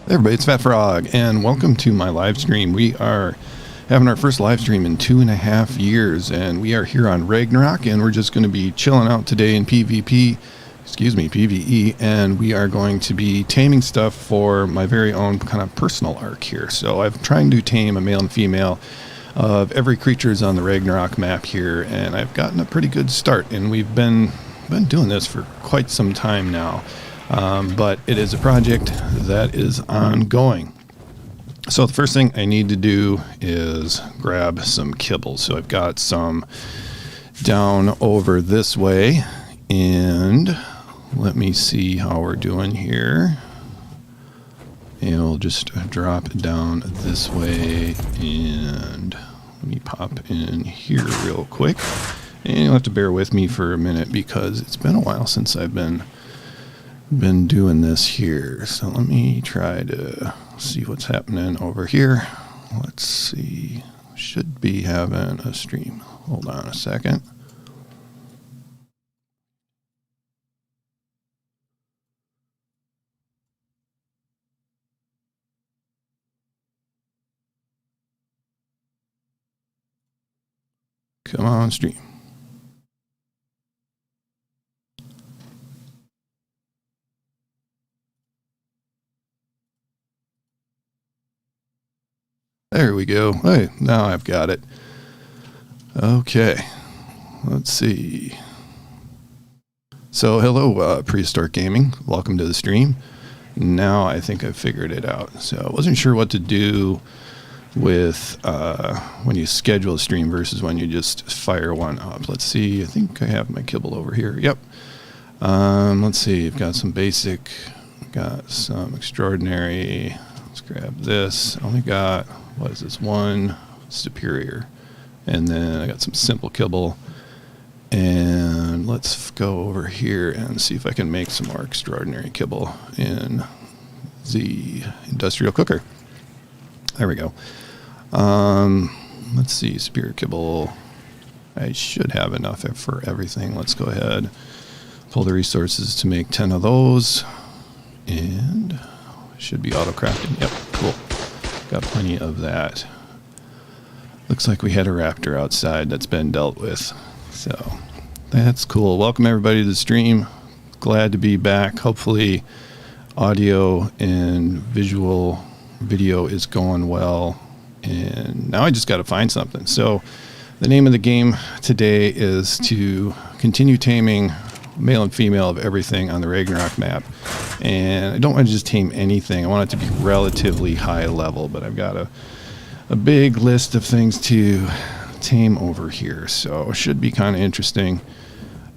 Hey everybody, it's Fat Frog, and welcome to my live stream. We are having our first live stream in 2.5 years, and we are here on Ragnarok, and we're just going to be chilling out today in PvE, and we are going to be taming stuff for my very own kind of personal arc here. So I'm trying to tame a male and female of every creatures on the Ragnarok map here, and I've gotten a pretty good start, and we've been doing this for quite some time now. But it is a project that is ongoing. So the first thing I need to do is grab some kibble. So I've got some down over this way, and let me see how we're doing here. And we'll just drop it down this way, and let me pop in here real quick. And you'll have to bear with me for a minute because it's been a while since I've been doing this here. So let me try to see what's happening over here. Let's see. Should be having a stream. Hold on a second. Come on, stream. There we go. Hey, now I've got it. Okay. Let's see. So, hello, Prehistoric Gaming. Welcome to the stream. Now I think I've figured it out. So, I wasn't sure what to do with when you schedule a stream versus when you just fire one up. Let's see. I think I have my kibble over here. Yep. Let's see. I've got some basic. Got some extraordinary. Let's grab this. I only got, what is this, one superior, and then I got some simple kibble, and let's go over here and see if I can make some more extraordinary kibble in the industrial cooker. There we go. Let's see, superior kibble. I should have enough for everything. Let's go ahead, pull the resources to make 10 of those, and should be auto crafting. Yep, cool. Got plenty of that. Looks like we had a raptor outside that's been dealt with. So that's cool. Welcome everybody to the stream. Glad to be back. Hopefully audio and visual video is going well. And now I just got to find something. So the name of the game today is to continue taming male and female of everything on the Ragnarok map. And I don't want to just tame anything. I want it to be relatively high level, but I've got a big list of things to tame over here. So it should be kind of interesting.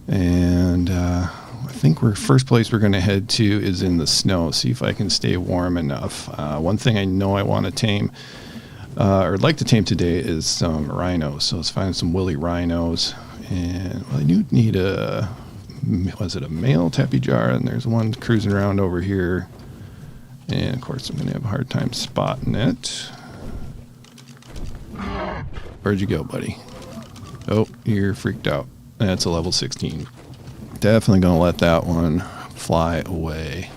And I think first place we're going to head to is in the snow. See if I can stay warm enough. One thing I know I want to tame, or like to tame today, is some rhinos. So let's find some woolly rhinos. And well, I do need a male tappy jar, and there's one cruising around over here, and of course I'm gonna have a hard time spotting it. Where'd you go, buddy? Oh, you're freaked out. That's a level 16. Definitely gonna let that one fly away.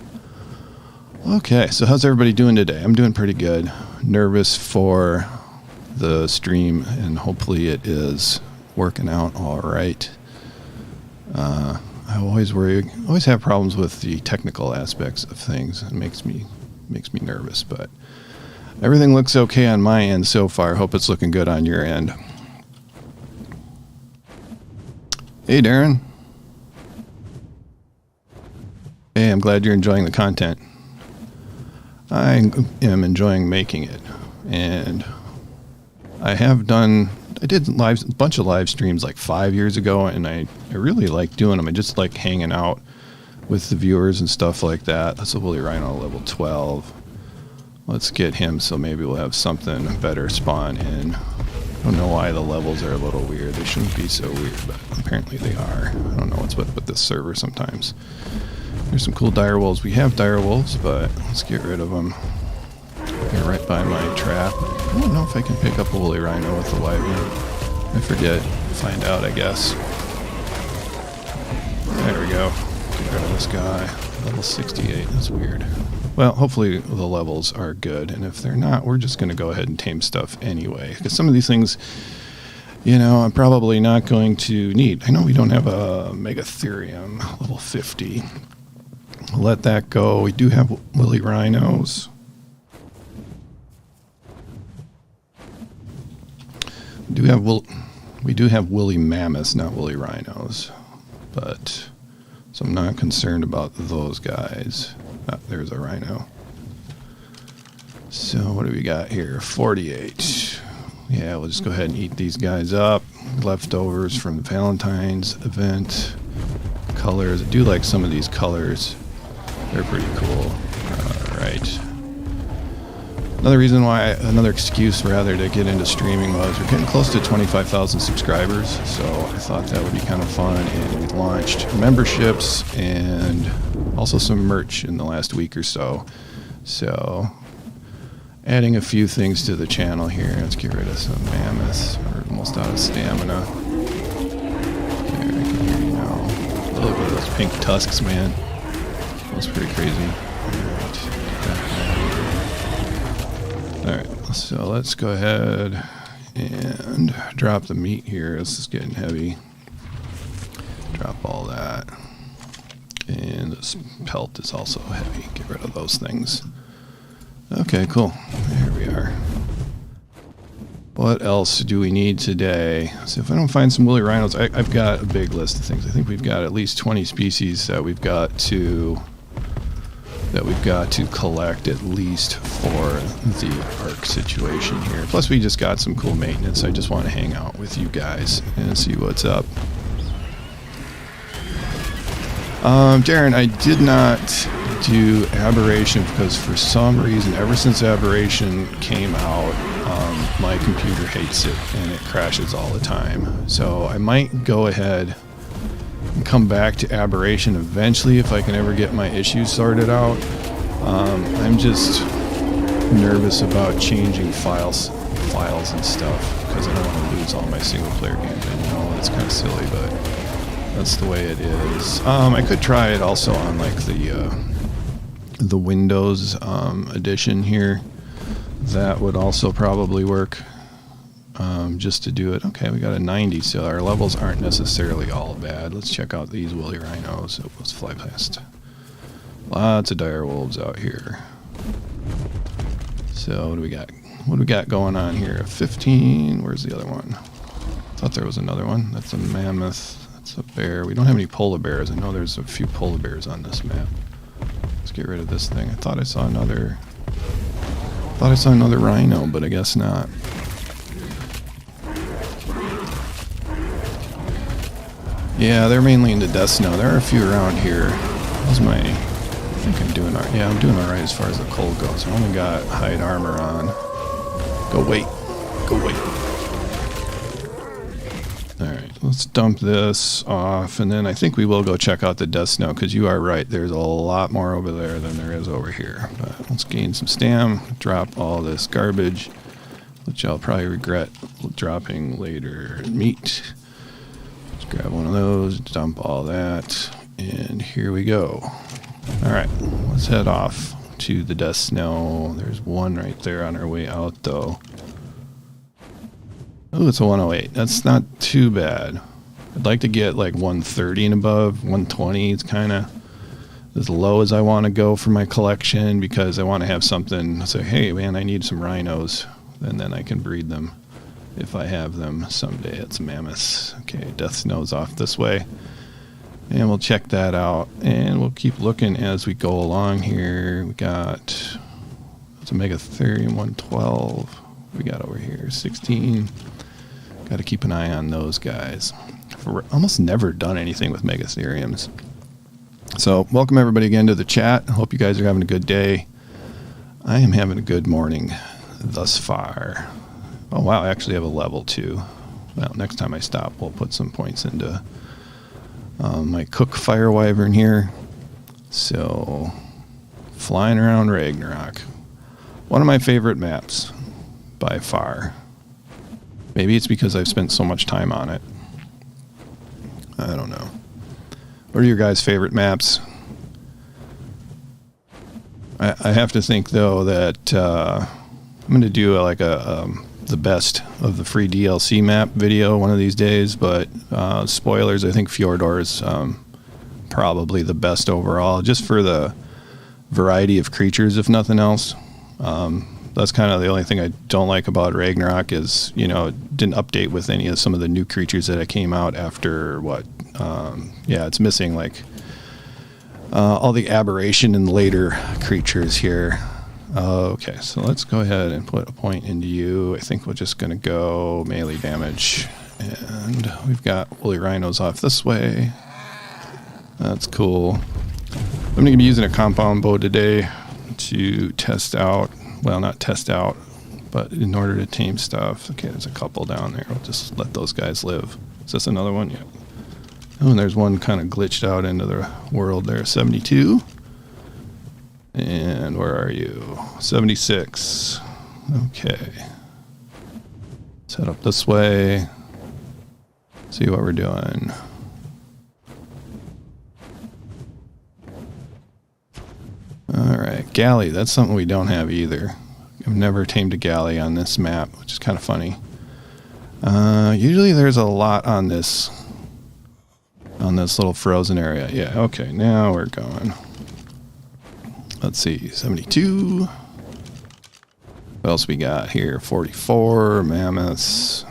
Okay, so how's everybody doing today? I'm doing pretty good. Nervous for the stream, and hopefully it is working out all right. I always have problems with the technical aspects of things. It makes me nervous, but everything looks okay on my end so far. Hope it's looking good on your end. Hey, Darren. Hey, I'm glad you're enjoying the content. I am enjoying making it, and I did a bunch of live streams like 5 years ago, and I really like doing them. I just like hanging out with the viewers and stuff like that. That's a woolly rhino level 12. Let's get him, so maybe we'll have something better spawn in. I don't know why the levels are a little weird. They shouldn't be so weird, but apparently they are. I don't know what's with this server sometimes. There's some cool dire wolves. We have dire wolves, but let's get rid of them. They're right by my trap. I don't know if I can pick up a woolly rhino with the wyvern. I forget. Find out, I guess. There we go. Get rid of this guy. Level 68. That's weird. well, hopefully the levels are good. And if they're not, we're just going to go ahead and tame stuff anyway. Because some of these things, you know, I'm probably not going to need. I know we don't have a megathereum level 50. Let that go. We do have woolly rhinos. We do have woolly mammoths, not woolly rhinos. But so I'm not concerned about those guys. Ah, there's a rhino. So what do we got here? 48. Yeah, we'll just go ahead and eat these guys up. Leftovers from the Valentine's event. Colors. I do like some of these colors. They're pretty cool. Alright. Another excuse rather to get into streaming was we're getting close to 25,000 subscribers, so I thought that would be kind of fun, and we launched memberships and also some merch in the last week or so. So, adding a few things to the channel here. Let's get rid of some mammoths. We're almost out of stamina. There, I can hear you now. Look at those pink tusks, man. That's pretty crazy. Alright, so let's go ahead and drop the meat here. This is getting heavy. Drop all that. And this pelt is also heavy. Get rid of those things. Okay, cool. There we are. What else do we need today? So if I don't find some woolly rhinos, I've got a big list of things. I think we've got at least 20 species that we've got to collect at least for the Ark situation here. Plus we just got some cool maintenance. I just want to hang out with you guys and see what's up. Darren, I did not do Aberration because for some reason, ever since Aberration came out, my computer hates it and it crashes all the time. So I might go ahead and come back to Aberration eventually if I can ever get my issues sorted out. I'm just nervous about changing files and stuff because I don't want to lose all my single player games. I know it's kind of silly, but that's the way it is. I could try it also on like the Windows edition here. That would also probably work. Just to do it. Okay, we got a 90, so our levels aren't necessarily all bad. Let's check out these woolly rhinos. So let's fly past. Lots of dire wolves out here. So what do we got? What do we got going on here? A 15. Where's the other one? Thought there was another one. That's a mammoth. That's a bear. We don't have any polar bears. I know there's a few polar bears on this map. Let's get rid of this thing. I thought I saw another rhino, but I guess not. Yeah, they're mainly into death snow. There are a few around here. How's my... I think I'm doing alright. Yeah, I'm doing alright as far as the cold goes. I only got hide armor on. Go wait. Go wait. Alright, let's dump this off, and then I think we will go check out the death snow, because you are right. There's a lot more over there than there is over here. But let's gain some stam, drop all this garbage, which I'll probably regret dropping later. Meat. Grab one of those, dump all that, and here we go. Alright, let's head off to the death snow. There's one right there on our way out, though. Oh, it's a 108. That's not too bad. I'd like to get like 130 and above. 120 is kind of as low as I want to go for my collection, because I want to have something say, hey, man, I need some rhinos, and then I can breed them. If I have them someday. It's mammoths. Okay, death snow's off this way. And we'll check that out. And we'll keep looking as we go along here. We got... It's a megathereum 112. We got over here 16. Got to keep an eye on those guys. We're almost never done anything with megatheriums. So, welcome everybody again to the chat. I hope you guys are having a good day. I am having a good morning thus far. Oh wow, I actually have a level 2. Well, next time I stop, we'll put some points into my cook fire wyvern here. So, flying around Ragnarok. One of my favorite maps, by far. Maybe it's because I've spent so much time on it. I don't know. What are your guys' favorite maps? I have to think though that I'm going to do like the best of the free DLC map video one of these days. But spoilers, I think Fjordor is probably the best overall, just for the variety of creatures, if nothing else. That's kind of the only thing I don't like about Ragnarok is, you know, it didn't update with any of some of the new creatures that came out after what? Yeah, it's missing like all the aberration and later creatures here. Okay, so let's go ahead and put a point into you. I think we're just going to go melee damage. And we've got woolly rhinos off this way. That's cool. I'm going to be using a compound bow today to test out, well, not test out, but in order to tame stuff. Okay, there's a couple down there. We'll just let those guys live. Is this another one? Yeah. Oh, and there's one kind of glitched out into the world there. 72. And where are you? 76. Okay. Let's head up this way. See what we're doing. Alright, galley. That's something we don't have either. I've never tamed a galley on this map, which is kind of funny. Usually there's a lot on this little frozen area. Yeah, okay, now we're going. Let's see, 72. What else we got here? 44, mammoths.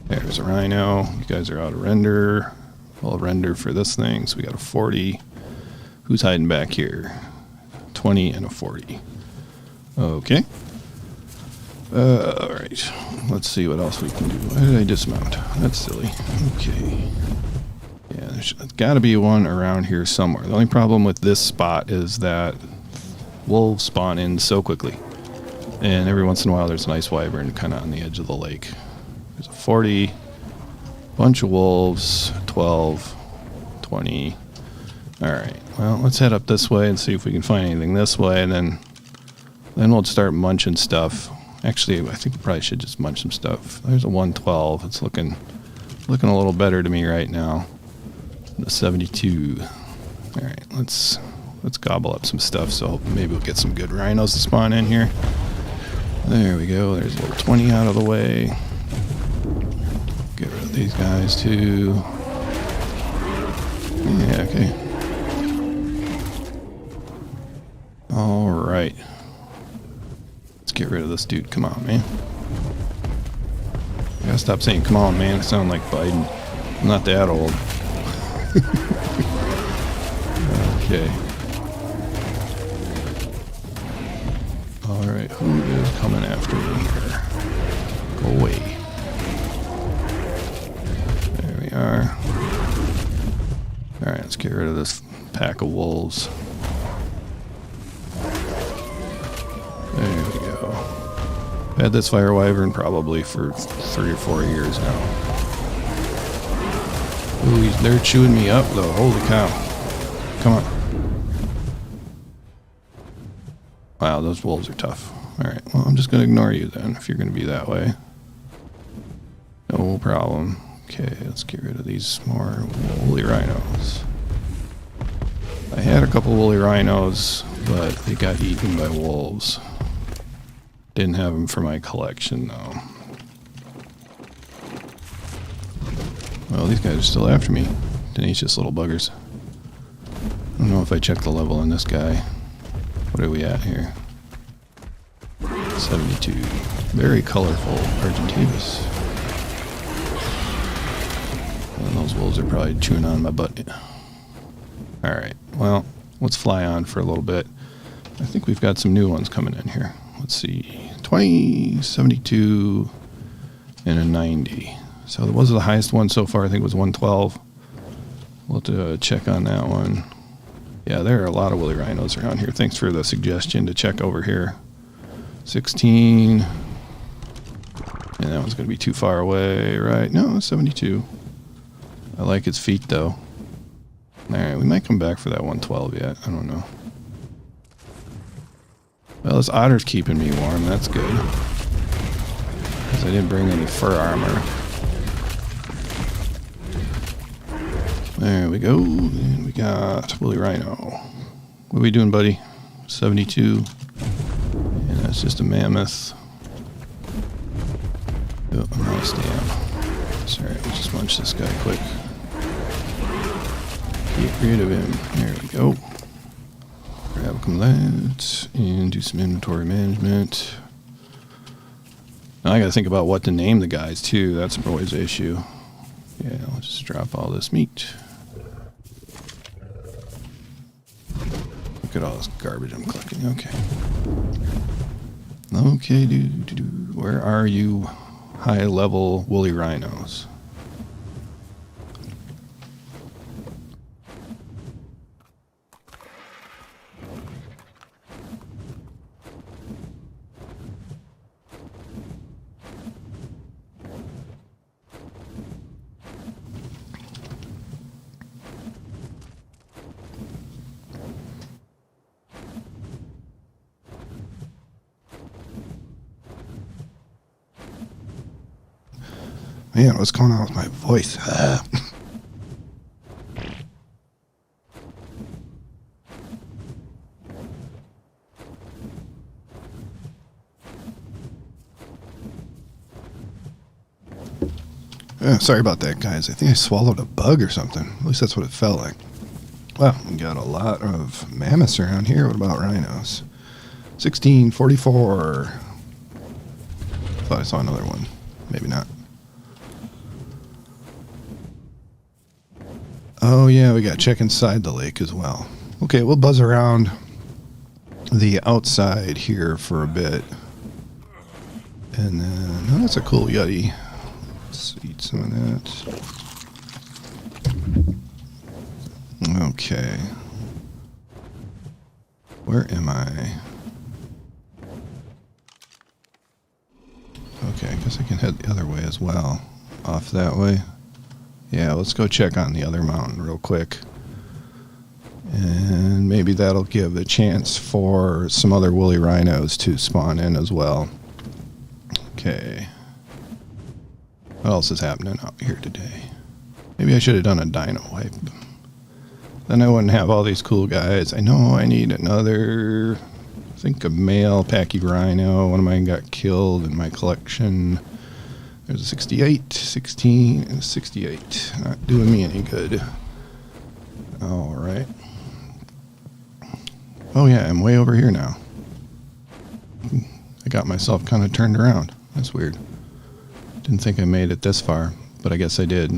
There's a rhino. You guys are out of render. We'll render for this thing, so we got a 40. Who's hiding back here? 20 and a 40. Okay. Alright. Let's see what else we can do. Why did I dismount? That's silly. Okay. Yeah, there's got to be one around here somewhere. The only problem with this spot is that wolves spawn in so quickly. And every once in a while there's a nice wyvern kind of on the edge of the lake. There's a 40. Bunch of wolves. 12. 20. Alright, well, let's head up this way and see if we can find anything this way, and then we'll start munching stuff. Actually, I think we probably should just munch some stuff. There's a 112. It's looking a little better to me right now. The 72. Alright, let's gobble up some stuff, so maybe we'll get some good rhinos to spawn in here. There we go. There's a little 20 out of the way. Get rid of these guys, too. Yeah, okay. Alright. Let's get rid of this dude. Come on, man. I gotta stop saying come on, man. I sound like Biden. I'm not that old. Okay. Alright, who is coming after me here? Go away. There we are. Alright, let's get rid of this pack of wolves. There we go. I've had this fire wyvern probably for 3 or 4 years now. Ooh, they're chewing me up though. Holy cow. Come on. Wow, those wolves are tough. Alright, well, I'm just going to ignore you then if you're going to be that way. No problem. Okay, let's get rid of these more woolly rhinos. I had a couple woolly rhinos, but they got eaten by wolves. Didn't have them for my collection, though. Well, these guys are still after me. Tenacious little buggers. I don't know if I checked the level on this guy. What are we at here? 72. Very colorful Argentavis. And those wolves are probably chewing on my butt. Alright, well, let's fly on for a little bit. I think we've got some new ones coming in here. Let's see. 20, 72, and a 90. So that was the highest one so far. I think it was 112. We'll have to check on that one. Yeah, there are a lot of woolly rhinos around here. Thanks for the suggestion to check over here. 16. And that one's going to be too far away, right? No, 72. I like its feet, though. Alright, we might come back for that 112 yet. I don't know. Well, this otter's keeping me warm. That's good. Because I didn't bring any fur armor. There we go. And we got woolly rhino. What are we doing, buddy? 72. And that's just a mammoth. Oh, I'm out of stamina. Sorry, let's just munch this guy quick. Get rid of him. There we go. Grab that and do some inventory management. Now I gotta think about what to name the guys too. That's always the issue. Yeah, let's just drop all this meat. Look at all this garbage I'm collecting. Okay. Okay, dude. Where are you, high-level woolly rhinos? Man, what's going on with my voice? Sorry about that, guys. I think I swallowed a bug or something. At least that's what it felt like. Well, we got a lot of mammoths around here. What about rhinos? 1644. Thought I saw another one. Maybe not. Oh yeah, we got to check inside the lake as well. Okay, we'll buzz around the outside here for a bit. And then, oh, that's a cool yeti. Let's eat some of that. Okay. Where am I? Okay, I guess I can head the other way as well. Off that way. Yeah, let's go check on the other mountain real quick. And maybe that'll give a chance for some other woolly rhinos to spawn in as well. Okay. What else is happening out here today? Maybe I should have done a dino wipe. Then I wouldn't have all these cool guys. I know I need another, I think a male packy rhino. One of mine got killed in my collection. There's a 68, 16, and a 68. Not doing me any good. Alright. Oh yeah, I'm way over here now. I got myself kind of turned around. That's weird. Didn't think I made it this far, but I guess I did.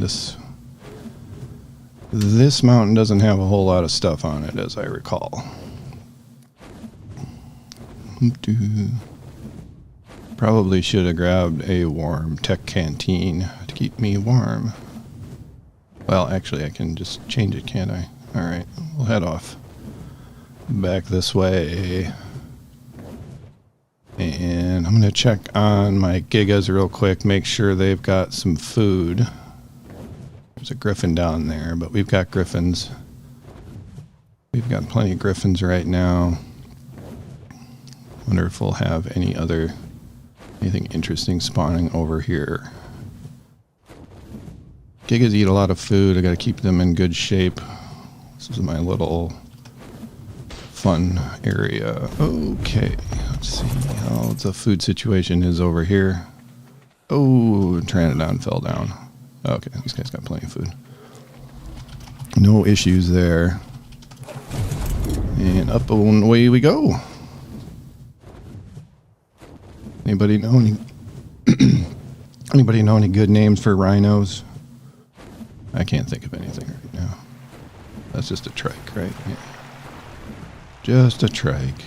This mountain doesn't have a whole lot of stuff on it, as I recall. Probably should have grabbed a warm tech canteen to keep me warm. Well, actually, I can just change it, can't I? Alright, we'll head off. Back this way. And I'm going to check on my gigas real quick, make sure they've got some food. There's a griffin down there, but we've got griffins. We've got plenty of griffins right now. Wonder if we'll have anything interesting spawning over here. Gigas eat a lot of food. I got to keep them in good shape. This is my little fun area. Okay, let's see how the food situation is over here. Oh, Pteranodon fell down. Okay, this guy's got plenty of food. No issues there. And up and away we go. Anybody know any good names for rhinos? I can't think of anything right now. That's just a trike, right? Yeah. Just a trike.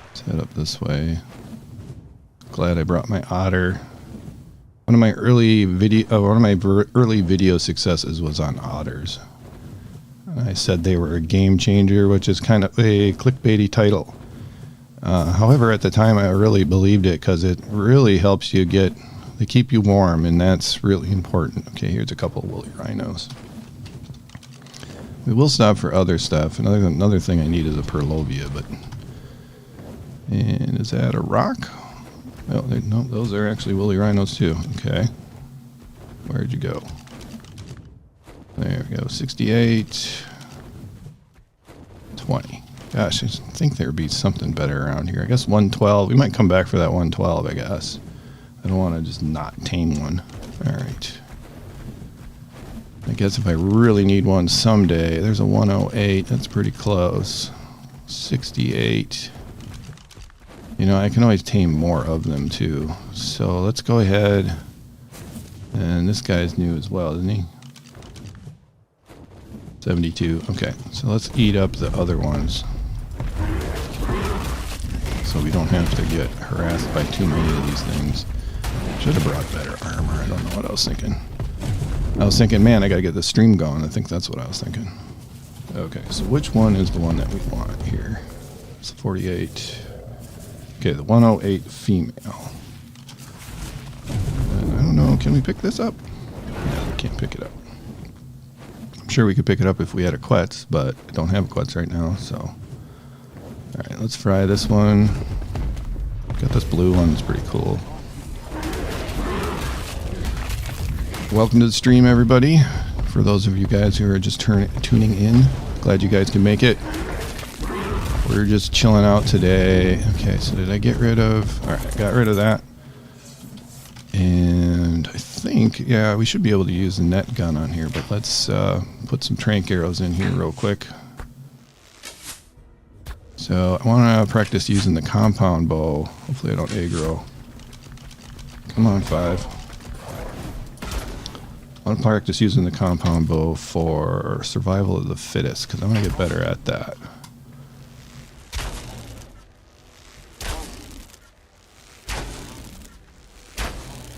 Let's head up this way. Glad I brought my otter. One of my early video successes was on otters. I said they were a game changer, which is kind of a clickbaity title. However, at the time, I really believed it because it really helps you they keep you warm, and that's really important. Okay, here's a couple of woolly rhinos. We will stop for other stuff. Another thing I need is a purlovia, and is that a rock? Oh, no, those are actually woolly rhinos too. Okay, where'd you go? There we go. 68, 120. Gosh, I think there would be something better around here. I guess 112. We might come back for that 112, I guess. I don't want to just not tame one. Alright. I guess if I really need one someday, there's a 108. That's pretty close. 68. You know, I can always tame more of them too. So let's go ahead. And this guy's new as well, isn't he? 72. Okay, so let's eat up the other ones. So we don't have to get harassed by too many of these things. Should have brought better armor. I don't know what I was thinking. I was thinking, man, I gotta get the stream going. I think that's what I was thinking. Okay, so which one is the one that we want here? It's 48. Okay, the 108 female. And I don't know, can we pick this up? No, we can't pick it up. I'm sure we could pick it up if we had a Quetz, but I don't have a Quetz right now, so. Alright, let's fry this one. Got this blue one, it's pretty cool. Welcome to the stream, everybody. For those of you guys who are just tuning in, glad you guys can make it. We're just chilling out today. Okay, so did I get rid of... Alright, I got rid of that. And I think, yeah, we should be able to use the net gun on here, but let's put some trank arrows in here real quick. So I want to practice using the compound bow. Hopefully I don't aggro. Come on, 5. I want to practice using the compound bow for survival of the fittest, because I want to get better at that.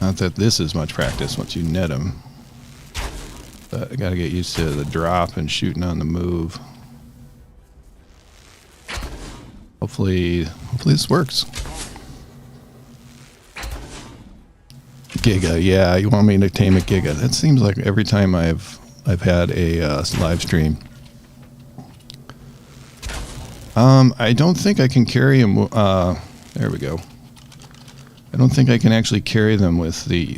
Not that this is much practice once you net them, but I got to get used to the drop and shooting on the move. Hopefully this works. Giga, yeah, you want me to tame a Giga? That seems like every time I've had a live stream. I don't think I can carry him. There we go. I don't think I can actually carry them with the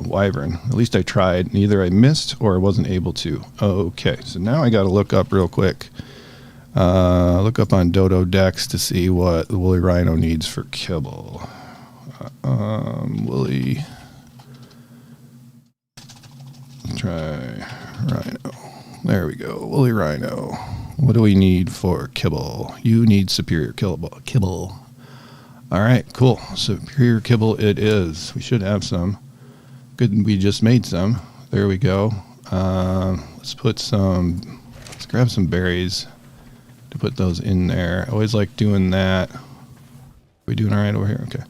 Wyvern. At least I tried. Either I missed or I wasn't able to. Okay, so now I got to look up real quick. Look up on Dodo Dex to see what the woolly rhino needs for kibble. Woolly. Try rhino. There we go. Woolly rhino. What do we need for kibble? You need superior kibble. All right, cool. Superior kibble it is. We should have some. Good, we just made some. There we go. Let's put some. Let's grab some berries to put those in there. I always like doing that. We doing all right over here? Okay.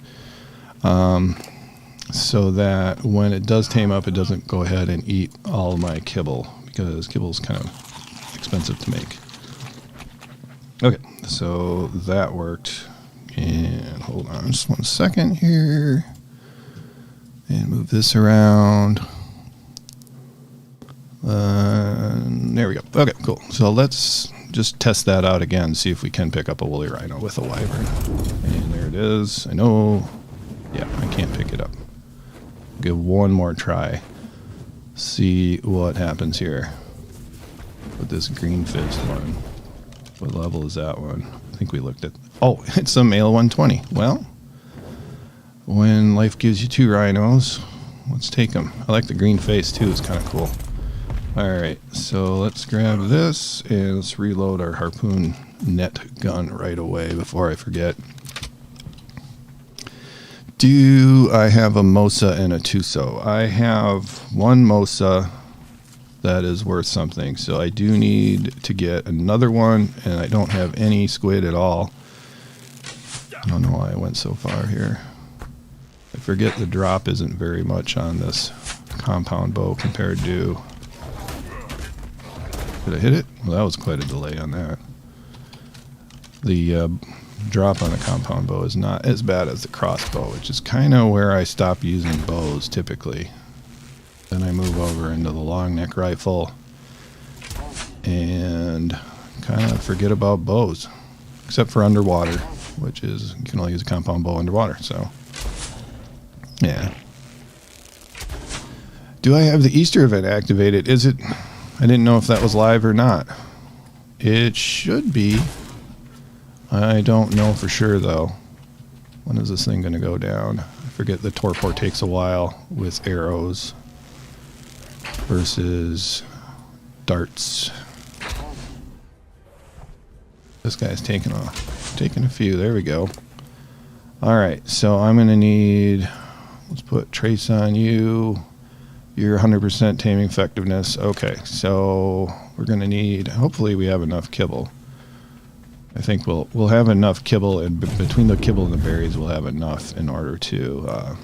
So that when it does tame up, it doesn't go ahead and eat all of my kibble, because kibble is kind of expensive to make. Okay, so that worked. And hold on just 1 second here. And move this around. There we go. Okay, cool. So let's just test that out again, see if we can pick up a woolly rhino with a wyvern. And there it is. I know. Yeah, I can't pick it up. Give one more try. See what happens here with this green fist one. What level is that one? I think we looked at... Oh, it's a male 120. Well, when life gives you 2 rhinos, let's take them. I like the green face too. It's kind of cool. Alright, so let's grab this and let's reload our harpoon net gun right away before I forget. Do I have a Mosa and a Tuso? I have one Mosa that is worth something, so I do need to get another one, and I don't have any squid at all. I don't know why I went so far here. I forget the drop isn't very much on this compound bow compared to... Did I hit it? Well, that was quite a delay on that. The drop on a compound bow is not as bad as the crossbow, which is kind of where I stop using bows typically. Then I move over into the long neck rifle and kind of forget about bows, except for underwater, which is, you can only use a compound bow underwater, so yeah. Do I have the Easter event activated? Is it... I didn't know if that was live or not. It should be. I don't know for sure though. When is this thing going to go down? I forget the torpor takes a while with arrows versus darts. This guy's taking a few. There we go. Alright, so I'm going to need, let's put trace on you. You're 100% taming effectiveness. Okay, so we're going to need, hopefully we have enough kibble. I think we'll have enough kibble, and between the kibble and the berries we'll have enough in order to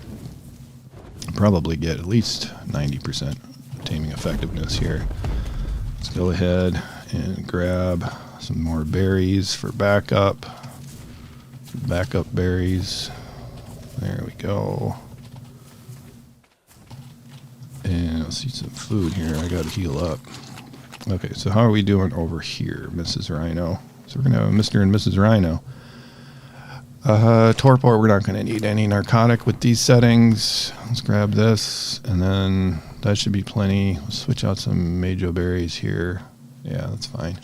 probably get at least 90% taming effectiveness here. Let's go ahead and grab some more berries for backup. Backup berries. There we go. And let's see some food here. I gotta heal up. Okay, so how are we doing over here, Mrs. Rhino? So we're going to have a Mr. and Mrs. Rhino. Torpor, we're not going to need any narcotic with these settings. Let's grab this, and then that should be plenty. Let's switch out some Majo berries here. Yeah, that's fine.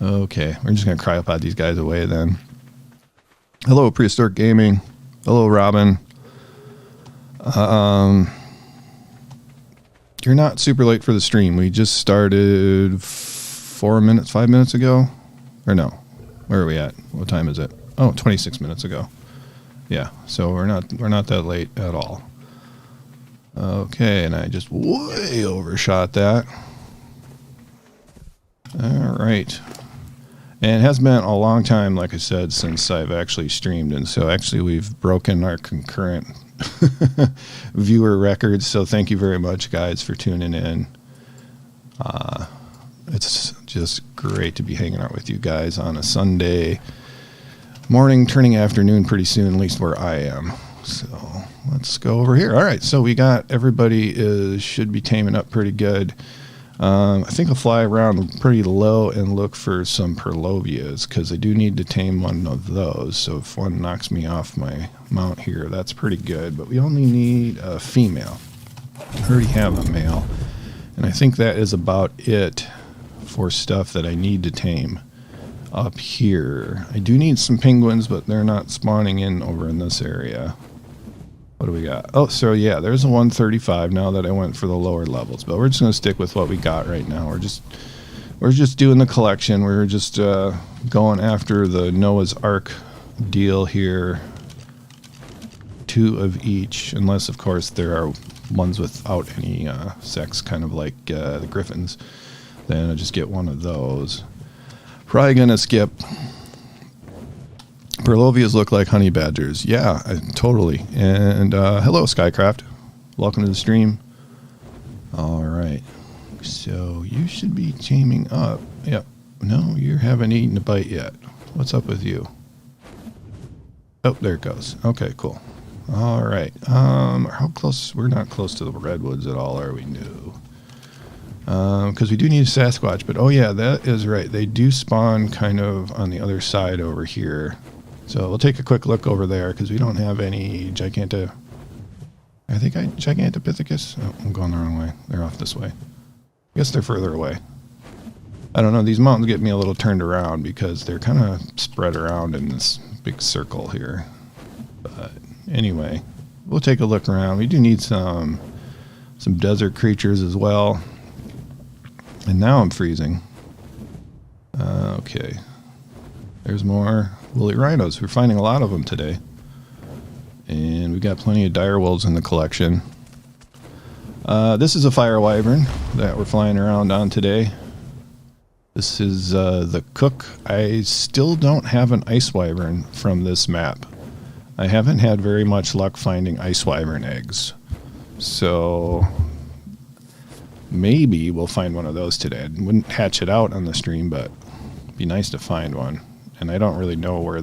Okay, we're just going to cryopod these guys away then. Hello, Prehistoric Gaming. Hello, Robin. You're not super late for the stream. We just started 5 minutes ago. Or no, where are we at? What time is it? Oh, 26 minutes ago. Yeah, so we're not that late at all. Okay, and I just way overshot that. All right. And it has been a long time, like I said, since I've actually streamed, and so actually we've broken our concurrent viewer records, so thank you very much, guys, for tuning in. It's just great to be hanging out with you guys on a Sunday morning, turning afternoon pretty soon, at least where I am. So let's go over here. All right, so we got everybody should be taming up pretty good. I think I'll fly around pretty low and look for some Purlovias, because I do need to tame one of those. So if one knocks me off my mount here, that's pretty good. But we only need a female. I already have a male, and I think that is about it for stuff that I need to tame up here. I do need some penguins, but they're not spawning in over in this area. What do we got? Oh, so yeah, there's a 135 now that I went for the lower levels, but we're just going to stick with what we got right now. We're just doing the collection. We're just going after the Noah's Ark deal here. 2 of each, unless of course there are ones without any sex, kind of like the griffins. Then I'll just get one of those. Probably gonna skip. Purlovias look like honey badgers. Yeah, totally. And hello, Skycraft. Welcome to the stream. All right. So you should be taming up. Yep. No, you haven't eaten a bite yet. What's up with you? Oh, there it goes. Okay, cool. All right. How close? We're not close to the redwoods at all, are we? No. Because we do need a Sasquatch, but oh yeah, that is right. They do spawn kind of on the other side over here. So we'll take a quick look over there, because we don't have any Gigantopithecus. Oh, I'm going the wrong way. They're off this way. I guess they're further away. I don't know. These mountains get me a little turned around because they're kind of spread around in this big circle here. But anyway, we'll take a look around. We do need some desert creatures as well. And now I'm freezing. Okay. There's more woolly rhinos. We're finding a lot of them today. And we've got plenty of dire wolves in the collection. This is a fire wyvern that we're flying around on today. This is the cook. I still don't have an ice wyvern from this map. I haven't had very much luck finding ice wyvern eggs. So maybe we'll find one of those today. I wouldn't hatch it out on the stream, but it'd be nice to find one. And I don't really know where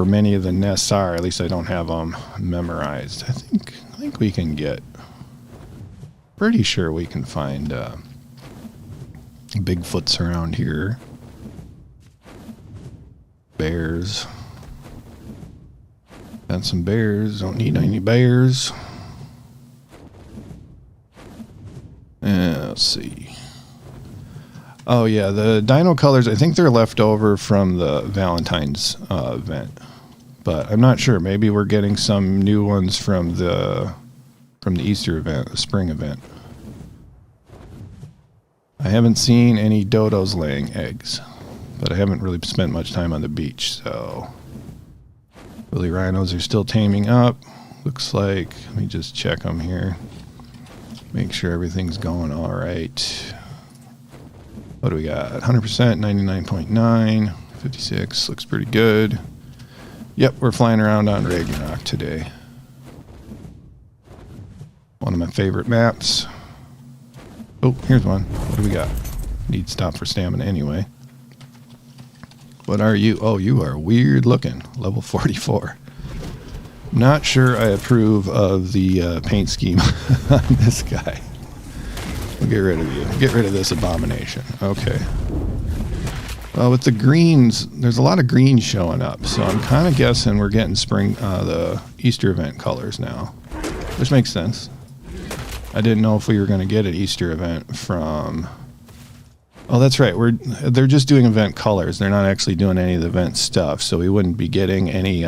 many of the nests are. At least I don't have them memorized. I think we can get. Pretty sure we can find Bigfoots around here. Bears. Got some bears. Don't need any bears. Let's see. Oh yeah, the dino colors, I think they're left over from the Valentine's event. But I'm not sure. Maybe we're getting some new ones from the Easter event, the spring event. I haven't seen any dodos laying eggs, but I haven't really spent much time on the beach, so really rhinos are still taming up. Looks like, let me just check them here. Make sure everything's going all right. What do we got? 100%, 99.9, 56, looks pretty good. Yep, we're flying around on Ragnarok today. One of my favorite maps. Oh, here's one. What do we got? Need stop for stamina anyway. What are you? Oh, you are weird looking. Level 44. Not sure I approve of the paint scheme on this guy. We'll get rid of you. Get rid of this abomination. Okay. Well, with the greens, there's a lot of greens showing up, so I'm kind of guessing we're getting spring, the Easter event colors now, which makes sense. I didn't know if we were going to get an Easter event from... Oh, that's right. They're just doing event colors. They're not actually doing any of the event stuff, so we wouldn't be getting any...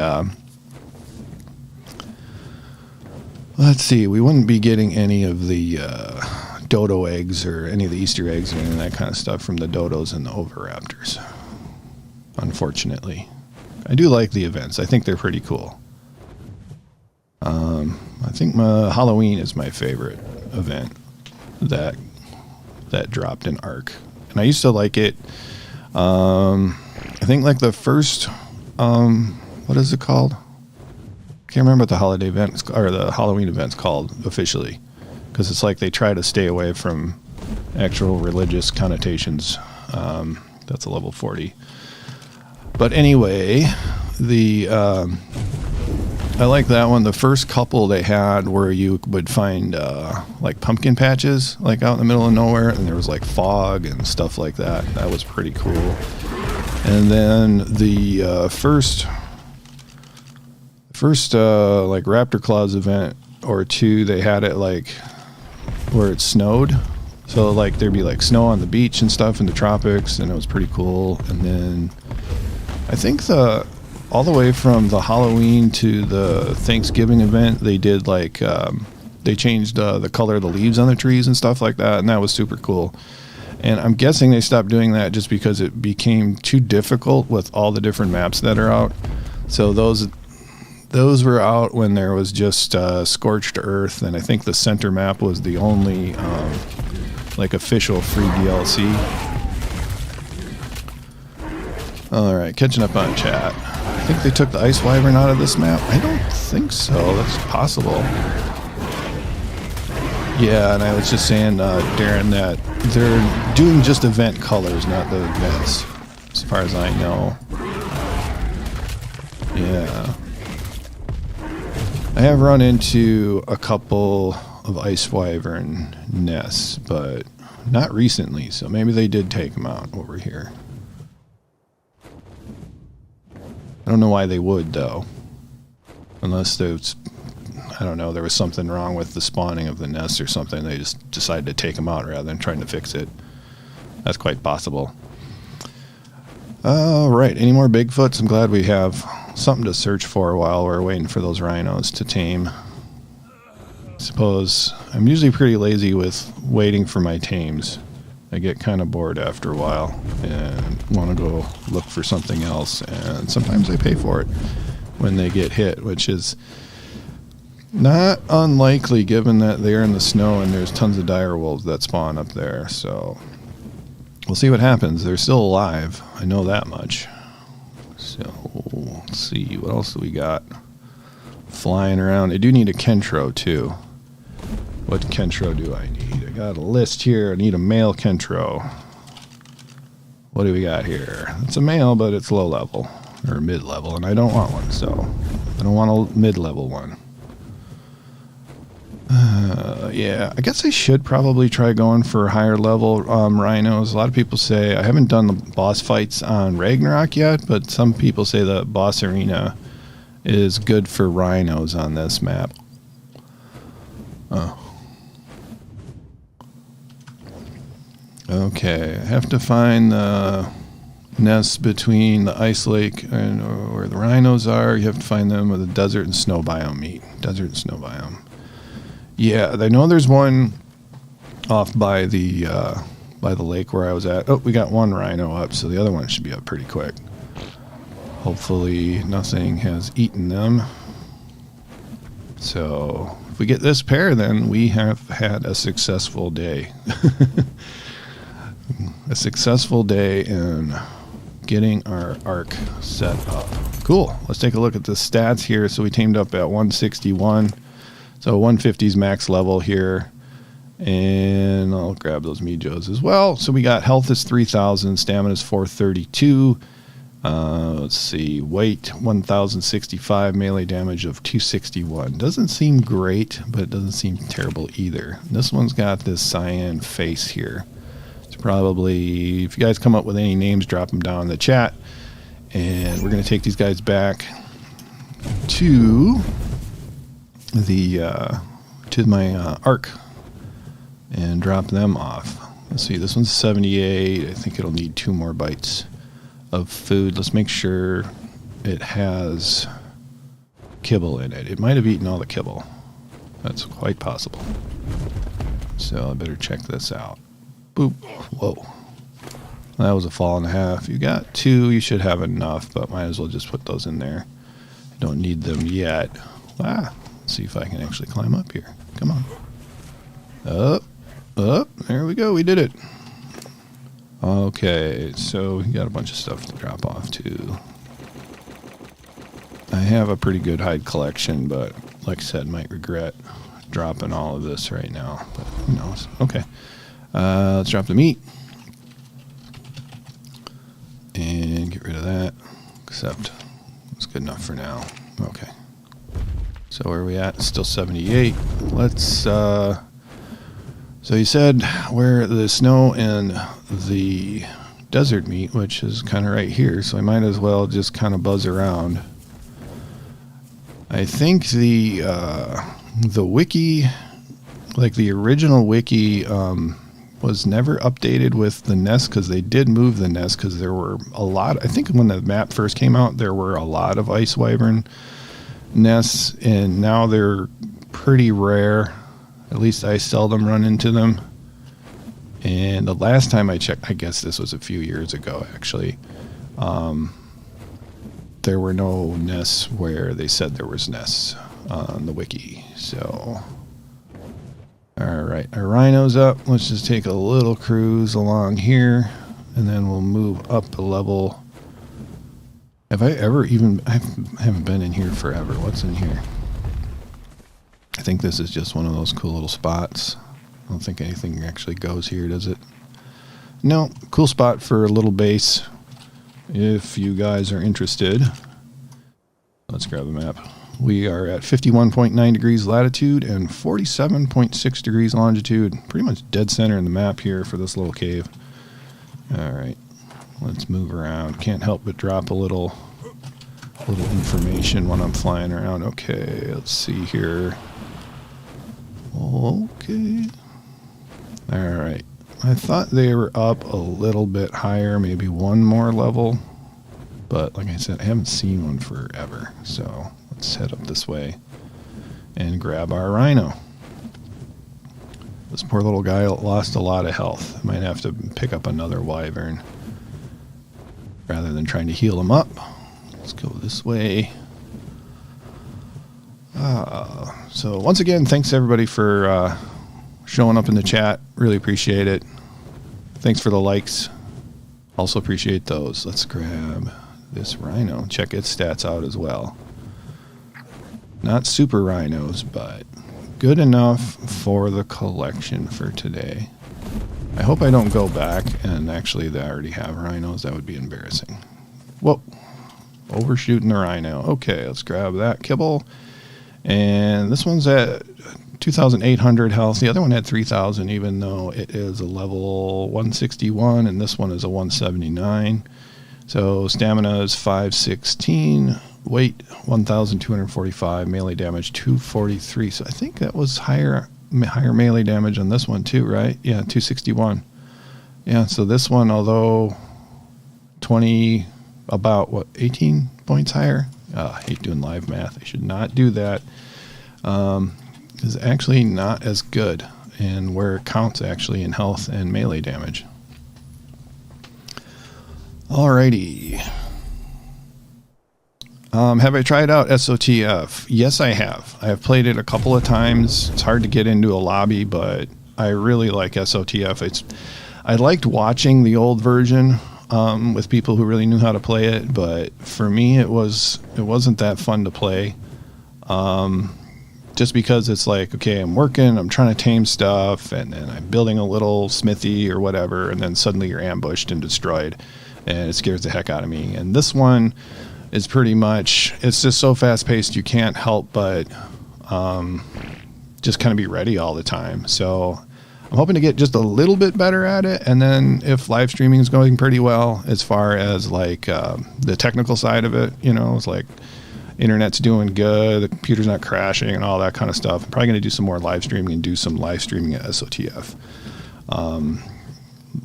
let's see. We wouldn't be getting any of the dodo eggs or any of the Easter eggs or any of that kind of stuff from the dodos and the oviraptors. Unfortunately. I do like the events. I think they're pretty cool. I think Halloween is my favorite event that dropped in Ark, and I used to like it. I think like the first what is it called? Can't remember what the holiday event or the Halloween event's called officially, because it's like they try to stay away from actual religious connotations. That's a level 40. But anyway, I like that one. The first couple they had where you would find like pumpkin patches like out in the middle of nowhere, and there was like fog and stuff like that. That was pretty cool. And then the first like Raptor Claws event or two, they had it like where it snowed. So like there'd be like snow on the beach and stuff in the tropics, and it was pretty cool. And then I think all the way from the Halloween to the Thanksgiving event, they did like they changed the color of the leaves on the trees and stuff like that, and that was super cool. And I'm guessing they stopped doing that just because it became too difficult with all the different maps that are out. So those were out when there was just Scorched Earth, and I think the center map was the only like official free DLC. All right, catching up on chat. I think they took the Ice Wyvern out of this map. I don't think so. That's possible. Yeah, and I was just saying, Darren, that they're doing just event colors, not the events, as far as I know. Yeah. I have run into a couple of Ice Wyvern nests, but not recently, so maybe they did take them out over here. I don't know why they would, though. Unless there's, I don't know, there was something wrong with the spawning of the nest or something. They just decided to take them out rather than trying to fix it. That's quite possible. All right, any more Bigfoots? I'm glad we have something to search for while we're waiting for those rhinos to tame. I suppose I'm usually pretty lazy with waiting for my tames. I get kind of bored after a while and want to go look for something else, and sometimes I pay for it when they get hit, which is not unlikely given that they're in the snow and there's tons of dire wolves that spawn up there. So we'll see what happens. They're still alive, I know that much. So let's see, what else do we got flying around? I do need a Kentro too. What Kentro do I need? I got a list here. I need a male Kentro. What do we got here? It's a male, but it's low level or mid level, and I don't want one, so I don't want a mid level one. Yeah, I guess I should probably try going for higher level rhinos. A lot of people say, I haven't done the boss fights on Ragnarok yet, but some people say the boss arena is good for rhinos on this map. Oh. Okay, I have to find the nests between the ice lake and where the rhinos are. You have to find them with the desert and snow biome meat. Desert and snow biome. Yeah, I know there's one off by the lake where I was at. Oh, we got one rhino up, so the other one should be up pretty quick. Hopefully nothing has eaten them. So if we get this pair, then we have had a successful day. A successful day in getting our Ark set up. Cool. Let's take a look at the stats here. So we tamed up at 161. So 150's max level here. And I'll grab those Mijos as well. So we got health is 3,000, stamina is 432. Let's see, weight 1,065, melee damage of 261. Doesn't seem great, but it doesn't seem terrible either. This one's got this cyan face here. It's probably, if you guys come up with any names, drop them down in the chat. And we're going to take these guys back to the to my Ark and drop them off. Let's see, this one's 78. I think it'll need 2 more bites of food. Let's make sure it has kibble in it. It might have eaten all the kibble. That's quite possible. So I better check this out. Boop. Whoa. That was a fall and a half. You got 2. You should have enough, but might as well just put those in there. Don't need them yet. Let's see if I can actually climb up here. Come on. Up. There we go. We did it. Okay, so we got a bunch of stuff to drop off too. I have a pretty good hide collection, but like I said, might regret dropping all of this right now. But who knows? Okay. Let's drop the meat. And get rid of that. Except it's good enough for now. Okay. So where are we at? Still 78. Let's so you said where the snow and the desert meat, which is kind of right here, so I might as well just kind of buzz around. I think the wiki, like the original wiki, was never updated with the nest, because they did move the nest, because there were a lot. I think when the map first came out, there were a lot of ice wyvern nests, and now they're pretty rare. At least I seldom run into them. And the last time I checked, I guess this was a few years ago actually, there were no nests where they said there was nests on the wiki. So alright, our rhino's up. Let's just take a little cruise along here, and then we'll move up a level. Have I ever even, I haven't been in here forever. What's in here? I think this is just one of those cool little spots. I don't think anything actually goes here, does it? No, cool spot for a little base if you guys are interested. Let's grab the map. We are at 51.9 degrees latitude and 47.6 degrees longitude. Pretty much dead center in the map here for this little cave. Alright, let's move around. Can't help but drop a little information when I'm flying around. Okay, let's see here. Okay. Alright. I thought they were up a little bit higher, maybe one more level. But like I said, I haven't seen one forever. So let's head up this way and grab our rhino. This poor little guy lost a lot of health. Might have to pick up another wyvern rather than trying to heal him up. Let's go this way. So once again, thanks everybody for showing up in the chat. Really appreciate it. Thanks for the likes. Also appreciate those. Let's grab this rhino. Check its stats out as well. Not super rhinos, but good enough for the collection for today. I hope I don't go back and actually they already have rhinos. That would be embarrassing. Whoa. Overshooting the rhino. Okay, let's grab that kibble. And this one's at 2,800 health. The other one had 3,000, even though it is a level 161, and this one is a 179. So stamina is 516, weight 1,245, melee damage 243. So I think that was higher melee damage on this one too, right? Yeah, 261. Yeah, so this one, although 20, about what, 18 points higher? I hate doing live math. I should not do that. Is actually not as good, and where it counts actually in health and melee damage. Alrighty. Have I tried out SOTF? Yes, I have. I have played it a couple of times. It's hard to get into a lobby, but I really like SOTF. I liked watching the old version with people who really knew how to play it, but for me it wasn't that fun to play. Just because it's like, okay, I'm working, I'm trying to tame stuff, and then I'm building a little smithy or whatever, and then suddenly you're ambushed and destroyed, and it scares the heck out of me. And this one is pretty much, it's just so fast paced you can't help but just kind of be ready all the time. So I'm hoping to get just a little bit better at it, and then if live streaming is going pretty well as far as like the technical side of it, you know, it's like internet's doing good, the computer's not crashing and all that kind of stuff. I'm probably going to do some more live streaming and do some live streaming at SOTF,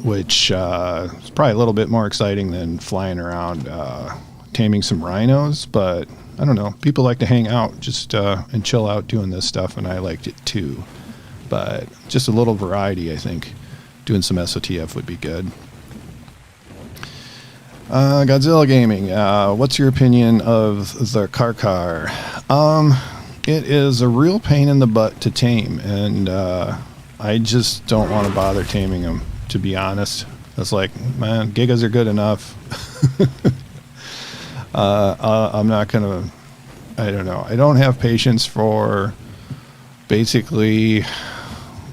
which is probably a little bit more exciting than flying around taming some rhinos. But I don't know, people like to hang out just and chill out doing this stuff, and I liked it too. But just a little variety, I think doing some SOTF would be good. Godzilla Gaming, what's your opinion of the Karkar? It is a real pain in the butt to tame, and I just don't want to bother taming them, to be honest. It's like, man, gigas are good enough. I'm not gonna, I don't know. I don't have patience for basically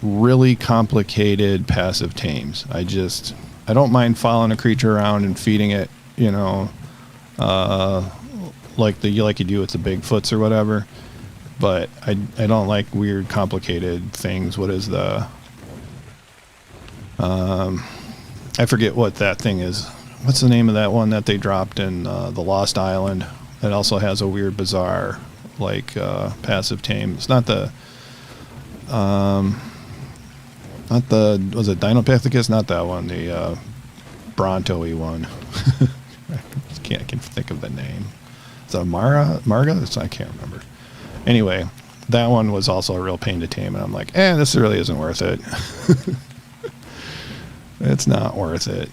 really complicated passive tames. I don't mind following a creature around and feeding it, you know, like you do with the Bigfoots or whatever. But I don't like weird, complicated things. What is the? I forget what that thing is. What's the name of that one that they dropped in the Lost Island? That also has a weird, bizarre, like passive tame. It's not the. Was it Dinopithecus? Not that one. The Bronto-y one. I can think of the name. Is it Marga? I can't remember. Anyway, that one was also a real pain to tame, and I'm like, this really isn't worth it. It's not worth it.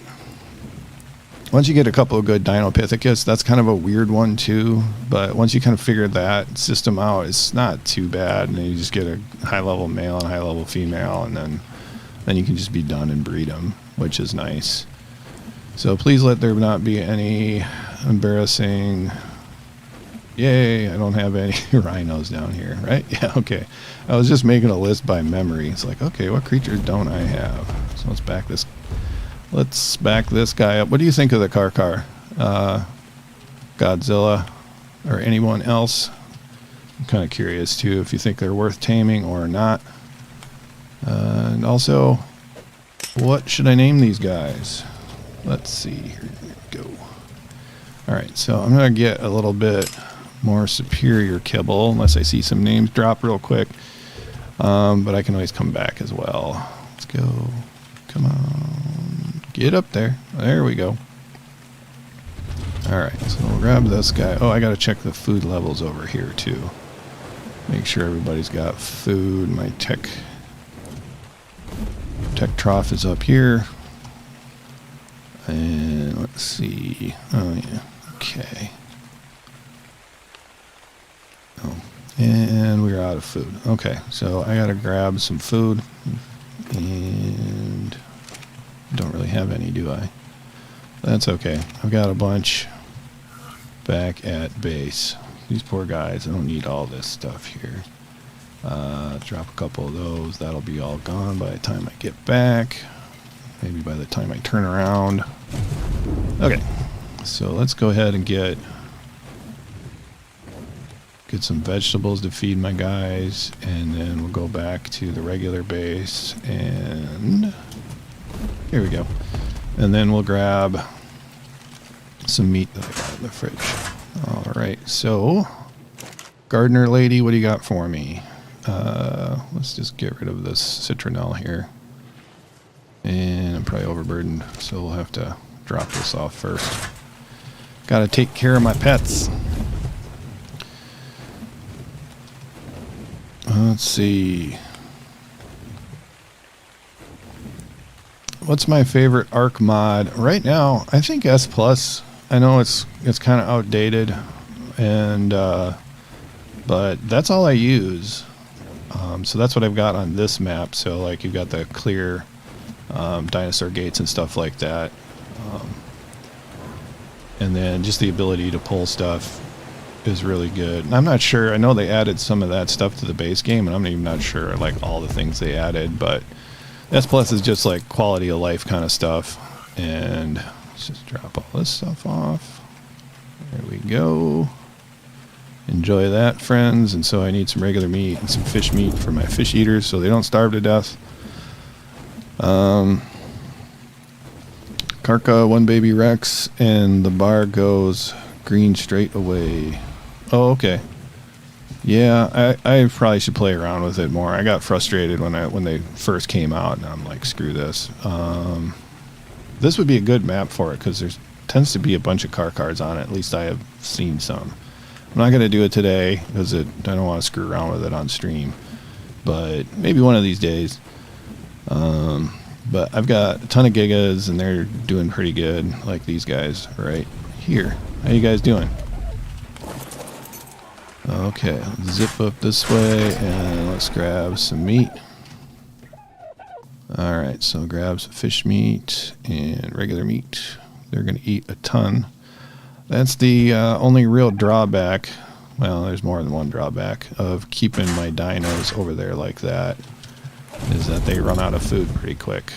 Once you get a couple of good Dinopithecus, that's kind of a weird one too, but once you kind of figure that system out, it's not too bad, and then you just get a high-level male and high-level female, and then you can just be done and breed them, which is nice. So please let there not be any embarrassing... Yay, I don't have any rhinos down here, right? Yeah, okay. I was just making a list by memory. It's like, okay, what creatures don't I have? So let's back this guy up. What do you think of the Karkar? Godzilla or anyone else? I'm kind of curious too if you think they're worth taming or not. And also, what should I name these guys? Let's see. Here we go. Alright, so I'm going to get a little bit more superior kibble, unless I see some names drop real quick. But I can always come back as well. Let's go. Come on. Get up there. There we go. Alright, so we'll grab this guy. Oh, I got to check the food levels over here, too. Make sure everybody's got food. My tech trough is up here. And let's see. Oh, yeah. Okay. Oh, and we're out of food. Okay, so I gotta grab some food. And don't really have any, do I? That's okay. I've got a bunch back at base. These poor guys, I don't need all this stuff here. Drop a couple of those. That'll be all gone by the time I get back. Maybe by the time I turn around. Okay, so let's go ahead and get some vegetables to feed my guys, and then we'll go back to the regular base, and here we go. And then we'll grab some meat that I got in the fridge. Alright, so gardener lady, what do you got for me? Let's just get rid of this citronelle here. And I'm probably overburdened, so we'll have to drop this off first. Gotta take care of my pets. Let's see. What's my favorite Ark mod? Right now, I think S+. I know it's kind of outdated, and but that's all I use. So that's what I've got on this map. So like you've got the clear dinosaur gates and stuff like that. And then just the ability to pull stuff is really good. And I'm not sure, I know they added some of that stuff to the base game, and I'm even not sure like all the things they added, but S+ is just like quality of life kind of stuff. And let's just drop all this stuff off. There we go. Enjoy that, friends. And so I need some regular meat and some fish meat for my fish eaters so they don't starve to death. Karka, one baby Rex, and the bar goes green straight away. Oh, okay. Yeah, I probably should play around with it more. I got frustrated when they first came out, and I'm like, screw this. This would be a good map for it because there tends to be a bunch of car cards on it. At least I have seen some. I'm not going to do it today because I don't want to screw around with it on stream. But maybe one of these days. But I've got a ton of gigas, and they're doing pretty good, like these guys right here. How you guys doing? Okay, zip up this way, and let's grab some meat. Alright, so grab some fish meat and regular meat. They're going to eat a ton. That's the only real drawback, well, there's more than one drawback, of keeping my dinos over there like that, is that they run out of food pretty quick.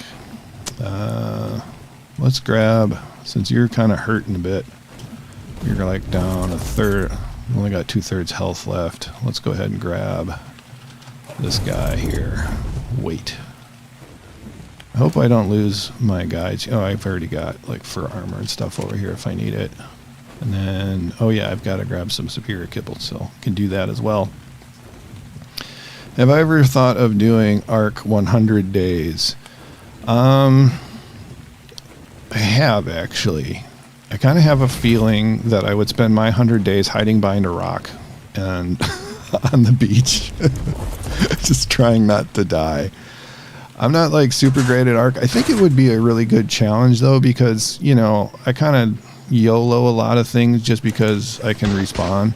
Let's grab, since you're kind of hurting a bit, you're like down a third, you only got 2/3 health left. Let's go ahead and grab this guy here. Wait. I hope I don't lose my guides. Oh, I've already got like fur armor and stuff over here if I need it. And then, oh yeah, I've got to grab some superior kibble, so can do that as well. Have I ever thought of doing Ark 100 days? I have actually. I kind of have a feeling that I would spend my 100 days hiding behind a rock and on the beach, just trying not to die. I'm not like super great at Ark. I think it would be a really good challenge though, because you know I kind of YOLO a lot of things just because I can respawn.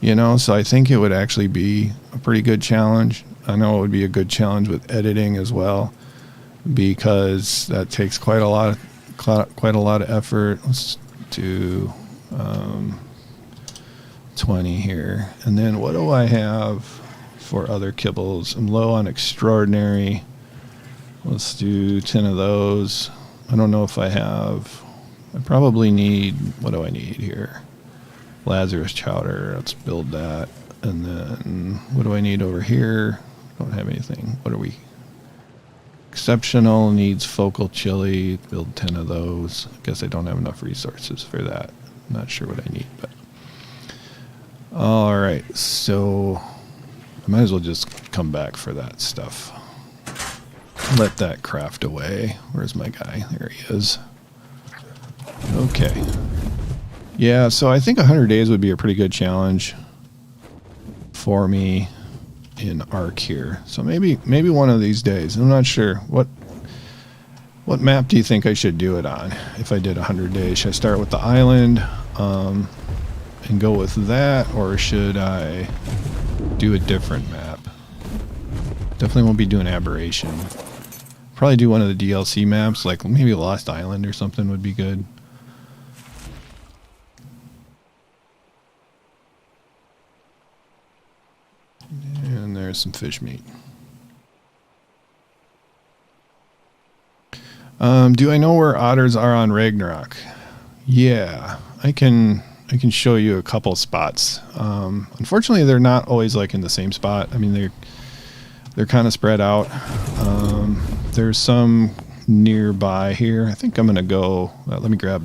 You know, so I think it would actually be a pretty good challenge. I know it would be a good challenge with editing as well, because that takes quite a lot of effort. Let's do 20 here. And then what do I have for other kibbles? I'm low on extraordinary. Let's do 10 of those. I don't know if I have. I probably need, what do I need here? Lazarus chowder. Let's build that. And then what do I need over here? Don't have anything. What are we? Exceptional needs focal chili. Build 10 of those. I guess I don't have enough resources for that. I'm not sure what I need, but all right. So I might as well just come back for that stuff. Let that craft away. Where's my guy? There he is. Okay. Yeah, so I think 100 days would be a pretty good challenge for me in Ark here. So maybe one of these days. I'm not sure. What map do you think I should do it on if I did 100 days? Should I start with the island and go with that, or should I do a different map? Definitely won't be doing Aberration. Probably do one of the DLC maps, like maybe Lost Island or something would be good. And there's some fish meat. Do I know where otters are on Ragnarok? Yeah, I can show you a couple spots. Unfortunately, they're not always like in the same spot. I mean, they're kind of spread out. There's some nearby here. I think I'm gonna go. Let me grab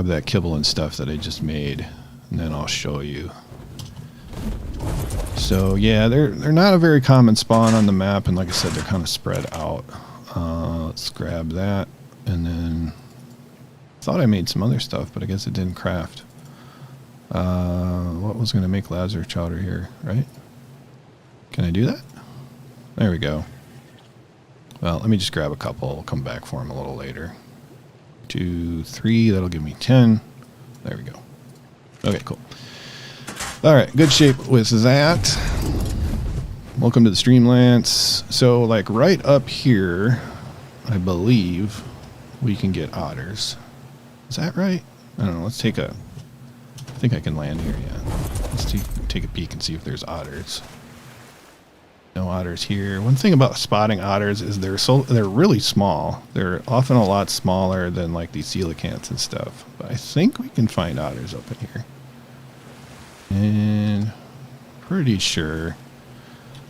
that kibble and stuff that I just made, and then I'll show you. So yeah, they're not a very common spawn on the map, and like I said, they're kind of spread out. Let's grab that, and then thought I made some other stuff, but I guess it didn't craft. What was going to make Lazarus chowder here, right? Can I do that? There we go. Well, let me just grab a couple. We'll come back for them a little later. 2, 3, that'll give me 10. There we go. Okay, cool. All right, good shape with that. Welcome to the stream, Lance. So, like, right up here, I believe we can get otters. Is that right? I don't know. Let's take a... I think I can land here, yeah. Let's take a peek and see if there's otters. No otters here. One thing about spotting otters is they're really small. They're often a lot smaller than like these coelacanths and stuff. But I think we can find otters up in here. And pretty sure.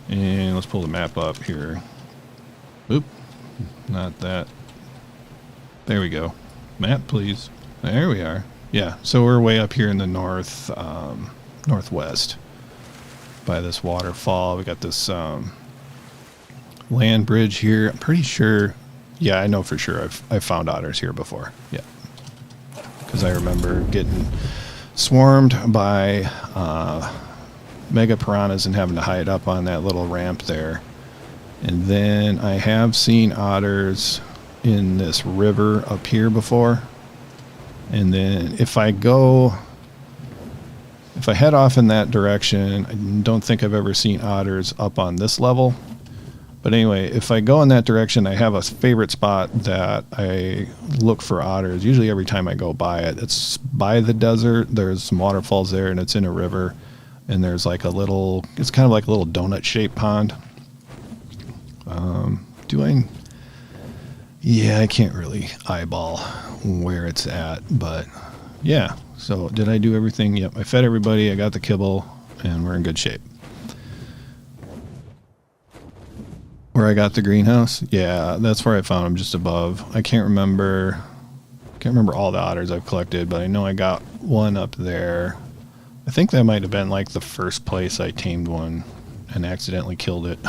And let's pull the map up here. Oop. Not that. There we go. Map, please. There we are. Yeah, so we're way up here in the northwest by this waterfall. We got this land bridge here. I'm pretty sure. Yeah, I know for sure. I've found otters here before. Yeah, because I remember getting swarmed by mega piranhas and having to hide up on that little ramp there. And then I have seen otters in this river up here before. And then if I head off in that direction, I don't think I've ever seen otters up on this level. But anyway, if I go in that direction, I have a favorite spot that I look for otters. Usually every time I go by it, it's by the desert. There's some waterfalls there, and it's in a river. And there's like it's kind of like a little donut-shaped pond. Yeah, I can't really eyeball where it's at, but yeah. So did I do everything? Yep, I fed everybody, I got the kibble, and we're in good shape. Where I got the greenhouse? Yeah, that's where I found them, just above. I can't remember all the otters I've collected, but I know I got one up there. I think that might have been like the first place I tamed one and accidentally killed it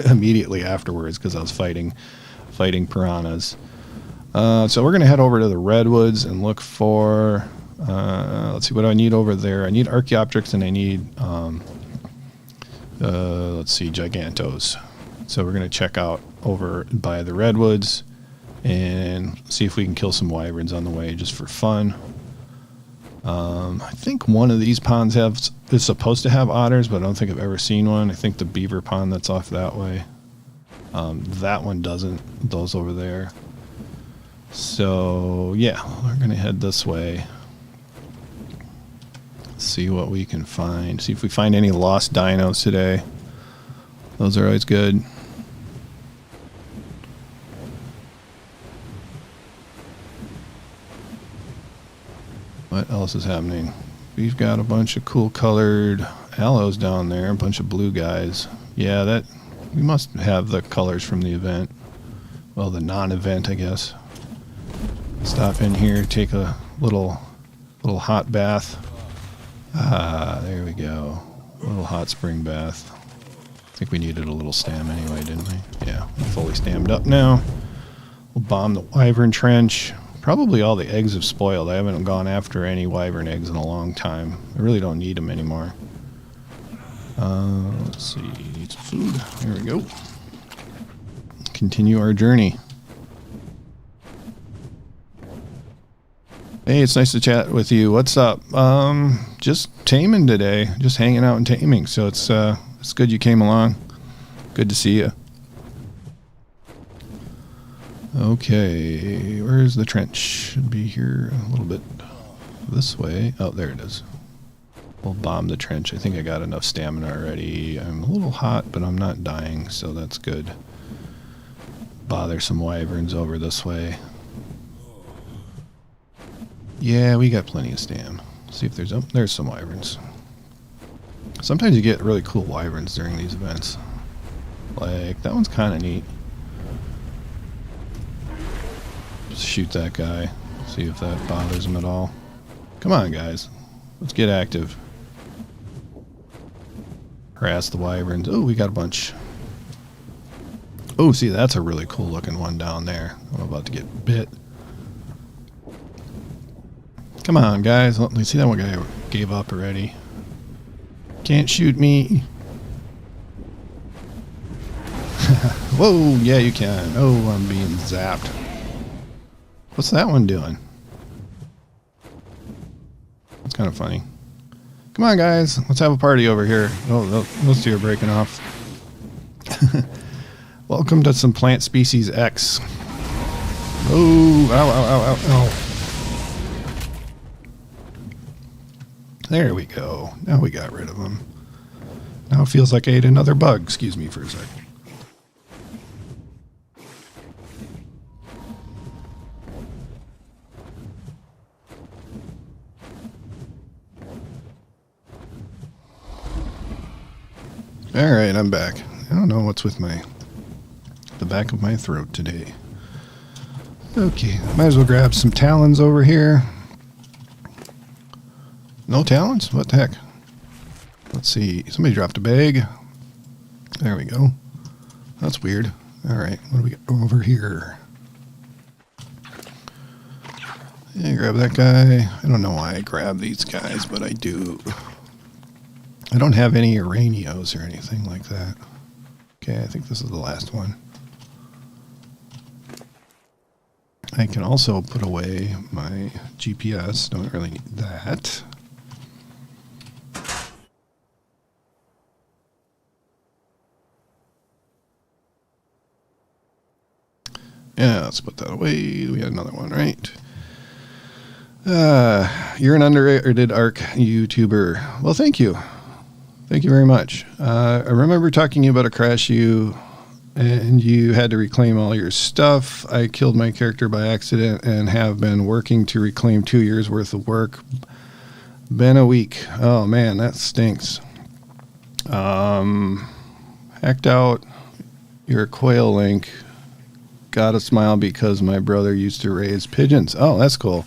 immediately afterwards because I was fighting piranhas. So we're going to head over to the redwoods and look for, let's see, what do I need over there? I need Archaeopteryx and I need, let's see, Gigantos. So we're going to check out over by the redwoods and see if we can kill some wyverns on the way just for fun. I think one of these ponds is supposed to have otters, but I don't think I've ever seen one. I think the beaver pond that's off that way. That one doesn't. Those over there. So yeah, we're gonna head this way. See what we can find. See if we find any lost dinos today. Those are always good. What else is happening? We've got a bunch of cool colored aloes down there, a bunch of blue guys. Yeah, we must have the colors from the event. Well, the non-event, I guess. Stop in here, take a little hot bath. Ah, there we go. A little hot spring bath. I think we needed a little stam anyway, didn't we? Yeah, we're fully stammed up now. We'll bomb the wyvern trench. Probably all the eggs have spoiled. I haven't gone after any wyvern eggs in a long time. I really don't need them anymore. Let's see. Need some food. There we go. Continue our journey. Hey, it's nice to chat with you. What's up? Just taming today. Just hanging out and taming. So it's good you came along. Good to see you. Okay, where's the trench? Should be here a little bit this way. Oh, there it is. We'll bomb the trench. I think I got enough stamina already. I'm a little hot, but I'm not dying, so that's good. Bother some wyverns over this way. Yeah, we got plenty of stam. See if there's some wyverns. Sometimes you get really cool wyverns during these events. Like, that one's kind of neat. Just shoot that guy. See if that bothers him at all. Come on, guys. Let's get active. harass the wyverns. Oh, we got a bunch. Oh, see, that's a really cool looking one down there. I'm about to get bit. Come on, guys. Let me see, that one guy gave up already. Can't shoot me. Whoa, yeah, you can. Oh, I'm being zapped. What's that one doing? That's kind of funny. Come on, guys. Let's have a party over here. Oh, those two are breaking off. Welcome to some Plant Species X. Oh, ow, ow, ow, ow, ow. There we go. Now we got rid of them. Now it feels like I ate another bug. Excuse me for a sec. Alright, I'm back. I don't know what's with the back of my throat today. Okay, might as well grab some talons over here. No talons? What the heck? Let's see. Somebody dropped a bag. There we go. That's weird. Alright, what do we got over here? Yeah, grab that guy. I don't know why I grab these guys, but I do. I don't have any rhinos or anything like that. Okay, I think this is the last one. I can also put away my GPS. Don't really need that. Yeah, let's put that away. We had another one, right? You're an underrated Ark YouTuber. Well, thank you. Thank you very much. I remember talking to you about a crash and you had to reclaim all your stuff. I killed my character by accident and have been working to reclaim 2 years worth of work. Been a week. Oh man, that stinks. Hacked out your quail link. Got a smile because my brother used to raise pigeons. Oh, that's cool.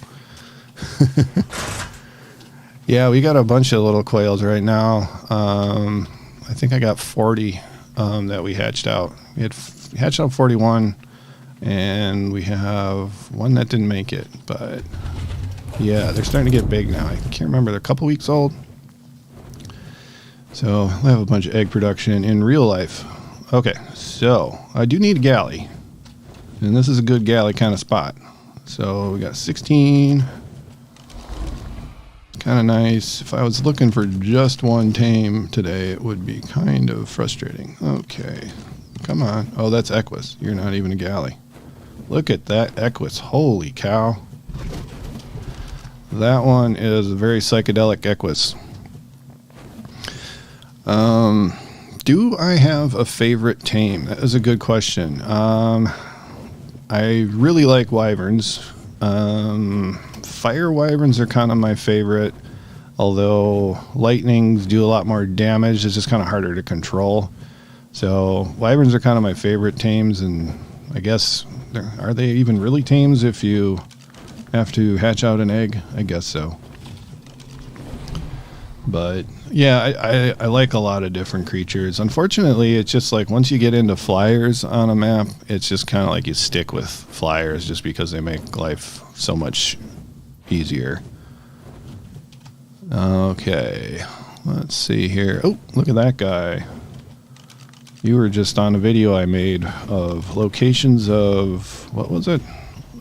Yeah, we got a bunch of little quails right now. I think I got 40 that we hatched out. We had hatched out 41, and we have one that didn't make it. But yeah, they're starting to get big now. I can't remember. They're a couple weeks old. So we'll have a bunch of egg production in real life. Okay, so I do need a galley. And this is a good galley kind of spot. So we got 16. Kind of nice. If I was looking for just one tame today, it would be kind of frustrating. Okay, come on. Oh, that's Equus. You're not even a galley. Look at that Equus. Holy cow. That one is a very psychedelic Equus. Do I have a favorite tame? That is a good question. I really like wyverns. Fire wyverns are kind of my favorite, although lightnings do a lot more damage. It's just kind of harder to control. So wyverns are kind of my favorite tames, and I guess, are they even really tames if you have to hatch out an egg? I guess so. But yeah, I like a lot of different creatures. Unfortunately, it's just like once you get into flyers on a map, it's just kind of like you stick with flyers just because they make life so much easier. Okay, let's see here. Oh, look at that guy. You were just on a video I made of locations of, what was it?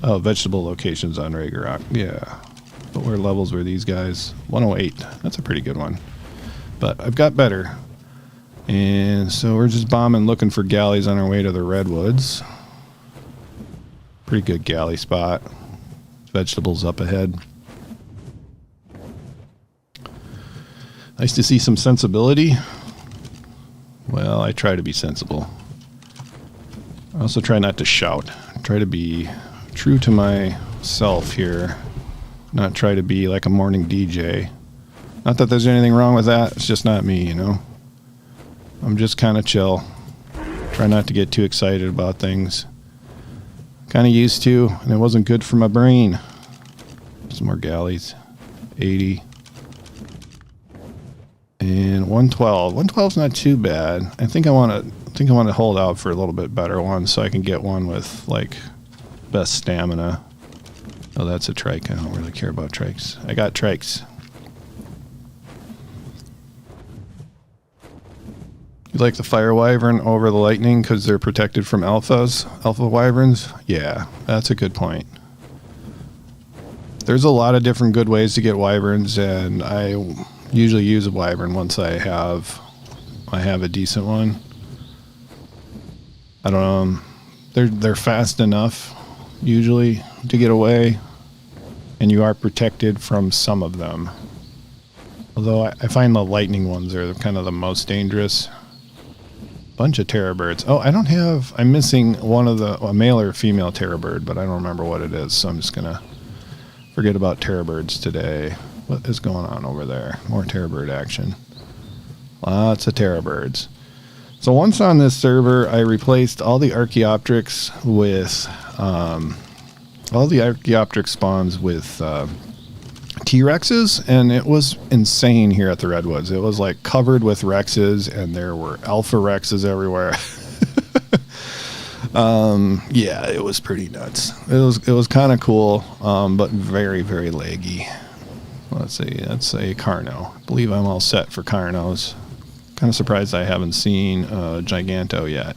Oh, vegetable locations on Ragnarok. Yeah. But where levels were these guys? 108. That's a pretty good one. But I've got better. And so we're just bombing, looking for galleys on our way to the redwoods. Pretty good galley spot. Vegetables up ahead. Nice to see some sensibility. Well, I try to be sensible. I also try not to shout. I try to be true to myself here. Not try to be like a morning DJ. Not that there's anything wrong with that. It's just not me, you know. I'm just kind of chill. Try not to get too excited about things. Kind of used to, and it wasn't good for my brain. Some more galleys. 80. And and 112. 112's not too bad. I think I want to hold out for a little bit better one so I can get one with like best stamina. Oh, that's a trike. I don't really care about trikes. I got trikes. You like the fire wyvern over the lightning because they're protected from alpha wyverns? Yeah, that's a good point. There's a lot of different good ways to get wyverns, and I usually use a wyvern once I have a decent one. I don't know. They're fast enough usually to get away, and you are protected from some of them. Although I find the lightning ones are kind of the most dangerous. Bunch of terror birds. Oh, I'm missing one of a male or female terror bird, but I don't remember what it is, so I'm just gonna forget about terror birds today. What is going on over there? More terror bird action. Lots of terror birds. So once on this server, I replaced all the Archaeopteryx with spawns with T-Rexes, and it was insane here at the Redwoods. It was like covered with Rexes, and there were Alpha Rexes everywhere. Yeah, it was pretty nuts. It was kind of cool, but very, very laggy. Let's see, that's a Carno. I believe I'm all set for Carnos. Kind of surprised I haven't seen Giganto yet.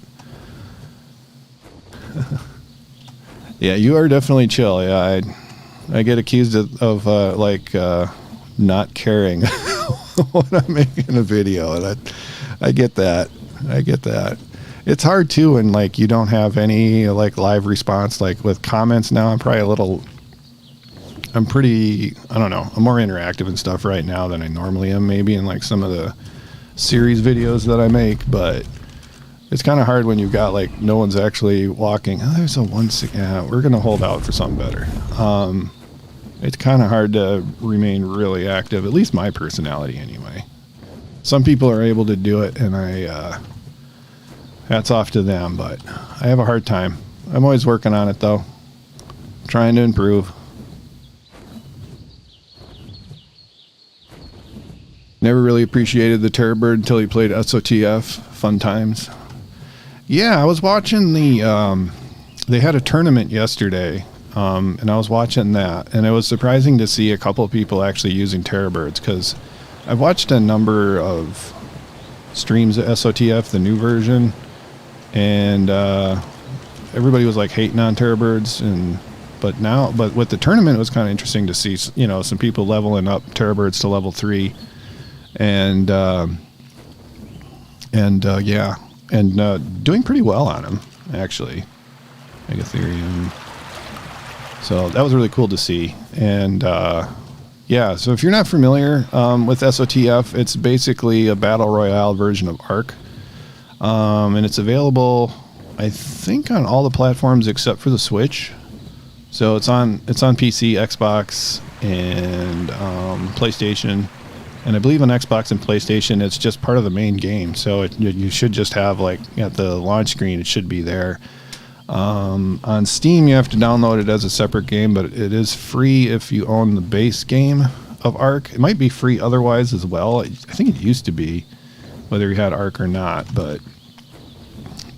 Yeah, you are definitely chill. Yeah, I get accused of not caring when I'm making a video, and I get that. I get that. It's hard too when like you don't have any like live response. Like with comments now, I'm pretty, I don't know, I'm more interactive and stuff right now than I normally am maybe in like some of the series videos that I make, but it's kind of hard when you've got like no one's actually walking. Oh, there's a 1-6. Yeah, we're gonna hold out for something better. It's kind of hard to remain really active, at least my personality anyway. Some people are able to do it, and hats off to them, but I have a hard time. I'm always working on it though, trying to improve. Never really appreciated the terror bird until he played SOTF. Fun times. Yeah, I was watching they had a tournament yesterday, and I was watching that, and it was surprising to see a couple of people actually using terror birds, because I've watched a number of streams of SOTF, the new version, and everybody was like hating on terror birds, but with the tournament it was kind of interesting to see, you know, some people leveling up terror birds to level 3. And doing pretty well on them, actually. Megathereum. So that was really cool to see. And yeah, so if you're not familiar with SOTF, it's basically a battle royale version of Ark, and it's available, I think, on all the platforms except for the Switch. So it's on PC, Xbox, and PlayStation. And I believe on Xbox and PlayStation, it's just part of the main game. So you should just have, like, at the launch screen, it should be there. On Steam, you have to download it as a separate game, but it is free if you own the base game of Ark. It might be free otherwise as well. I think it used to be, whether you had Ark or not. But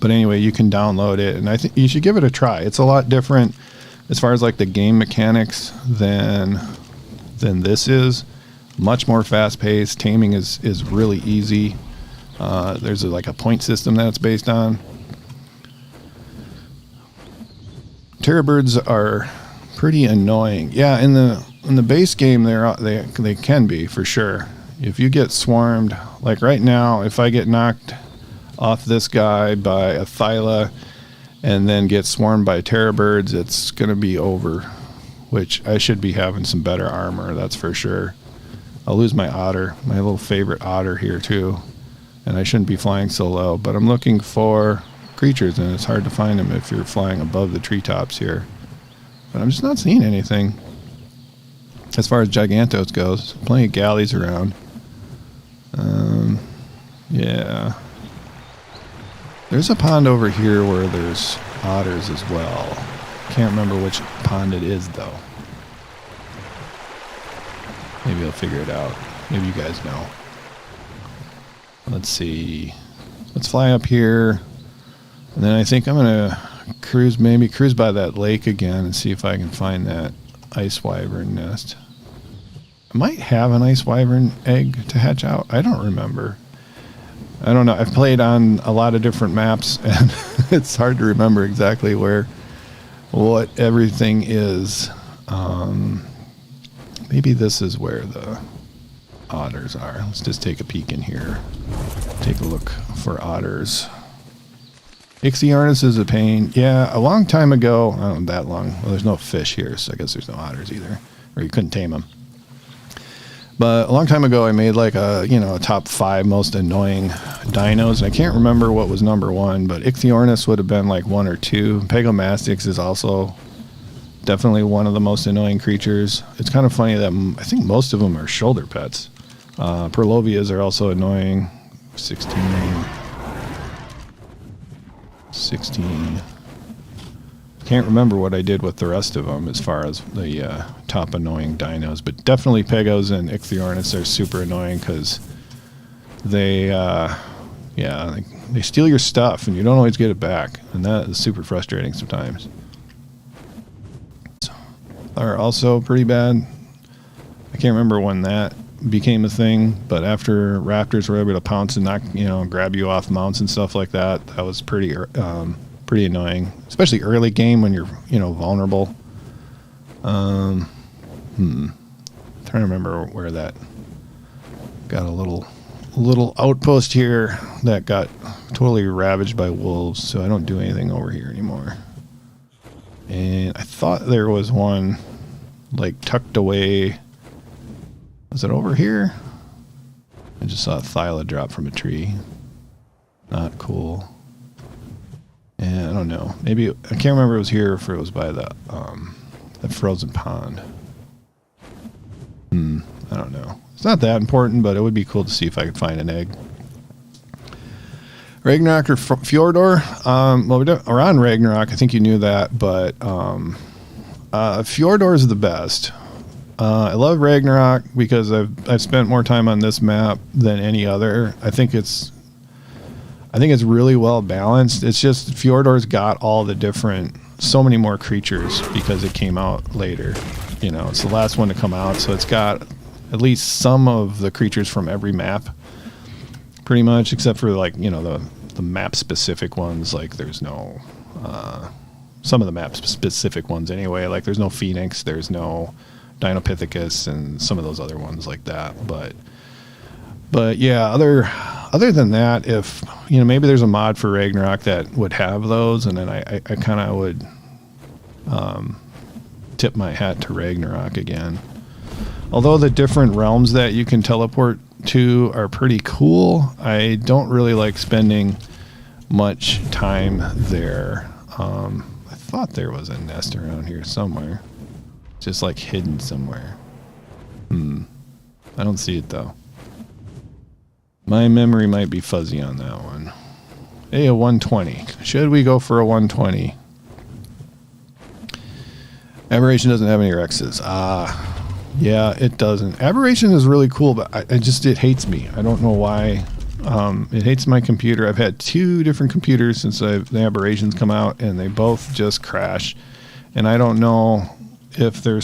anyway, you can download it, and I think you should give it a try. It's a lot different as far as, like, the game mechanics than this is. Much more fast-paced. Taming is really easy. There's like a point system that it's based on. Terror birds are pretty annoying. Yeah, in the base game, they can be for sure. If you get swarmed, like right now, if I get knocked off this guy by a Thyla and then get swarmed by terror birds, it's gonna be over. Which I should be having some better armor, that's for sure. I'll lose my otter, my little favorite otter here too, and I shouldn't be flying so low, but I'm looking for creatures, and it's hard to find them if you're flying above the treetops here. But I'm just not seeing anything as far as Gigantos goes. Plenty of galleys around. Yeah. There's a pond over here where there's otters as well. Can't remember which pond it is though. Maybe I'll figure it out. Maybe you guys know. let's see. Let's fly up here. And then I think I'm going to maybe cruise by that lake again and see if I can find that ice wyvern nest. I might have an ice wyvern egg to hatch out. I don't remember. I don't know. I've played on a lot of different maps, and it's hard to remember exactly what everything is. Maybe this is where the otters are. Let's just take a peek in here. Take a look for otters. Ichthyornis is a pain. Yeah, a long time ago, not that long. Well, there's no fish here, so I guess there's no otters either. Or you couldn't tame them. But a long time ago, I made like a top 5 most annoying dinos. And I can't remember what was number 1, but Ichthyornis would have been like 1 or 2. Pegomastix is also definitely one of the most annoying creatures. It's kind of funny that I think most of them are shoulder pets. Perlovias are also annoying. 16. Can't remember what I did with the rest of them as far as the top annoying dinos, but definitely Pegos and Ichthyornis are super annoying because they steal your stuff and you don't always get it back, and that is super frustrating sometimes. Are also pretty bad. I can't remember when that became a thing, but after raptors were able to pounce and knock, grab you off mounts and stuff like that, that was pretty annoying, especially early game when you're, vulnerable. Trying to remember where that got a little outpost here that got totally ravaged by wolves, so I don't do anything over here anymore. And I thought there was one like tucked away. Was it over here? I just saw a thyla drop from a tree. Not cool. And I don't know. Maybe I can't remember if it was here or if it was by the frozen pond. I don't know. It's not that important, but it would be cool to see if I could find an egg. Ragnarok or Fjordor? We're on Ragnarok. I think you knew that, but Fjordor is the best. I love Ragnarok because I've spent more time on this map than any other. I think it's really well balanced. It's just Fjordor's got all the different, so many more creatures because it came out later. It's the last one to come out, so it's got at least some of the creatures from every map, pretty much, except for like the map specific ones. Like there's no some of the map specific ones anyway. Like there's no Phoenix, there's no Dinopithecus, and some of those other ones like that. But yeah, other than that, if maybe there's a mod for Ragnarok that would have those, and then I kind of would tip my hat to Ragnarok again. Although the different realms that you can teleport to are pretty cool, I don't really like spending much time there. I thought there was a nest around here somewhere, just like hidden somewhere. I don't see it though. My memory might be fuzzy on that one. Hey, a 120. Should we go for a 120? Aberration doesn't have any Rexes. Yeah, it doesn't. Aberration is really cool, but it hates me. I don't know why. It hates my computer. I've had 2 different computers since the Aberrations come out, and they both just crash. And I don't know if there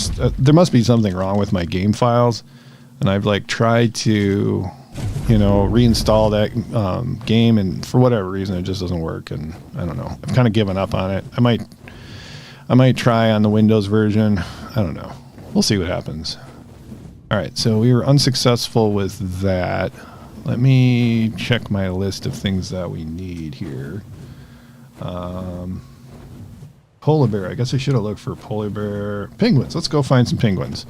must be something wrong with my game files. And I've like tried to, reinstall that game, and for whatever reason it just doesn't work. And I don't know. I've kind of given up on it. I might try on the Windows version. I don't know. We'll see what happens. All right, so we were unsuccessful with that. Let me check my list of things that we need here. Polar bear. I guess I should have looked for polar bear. Penguins. Let's go find some penguins.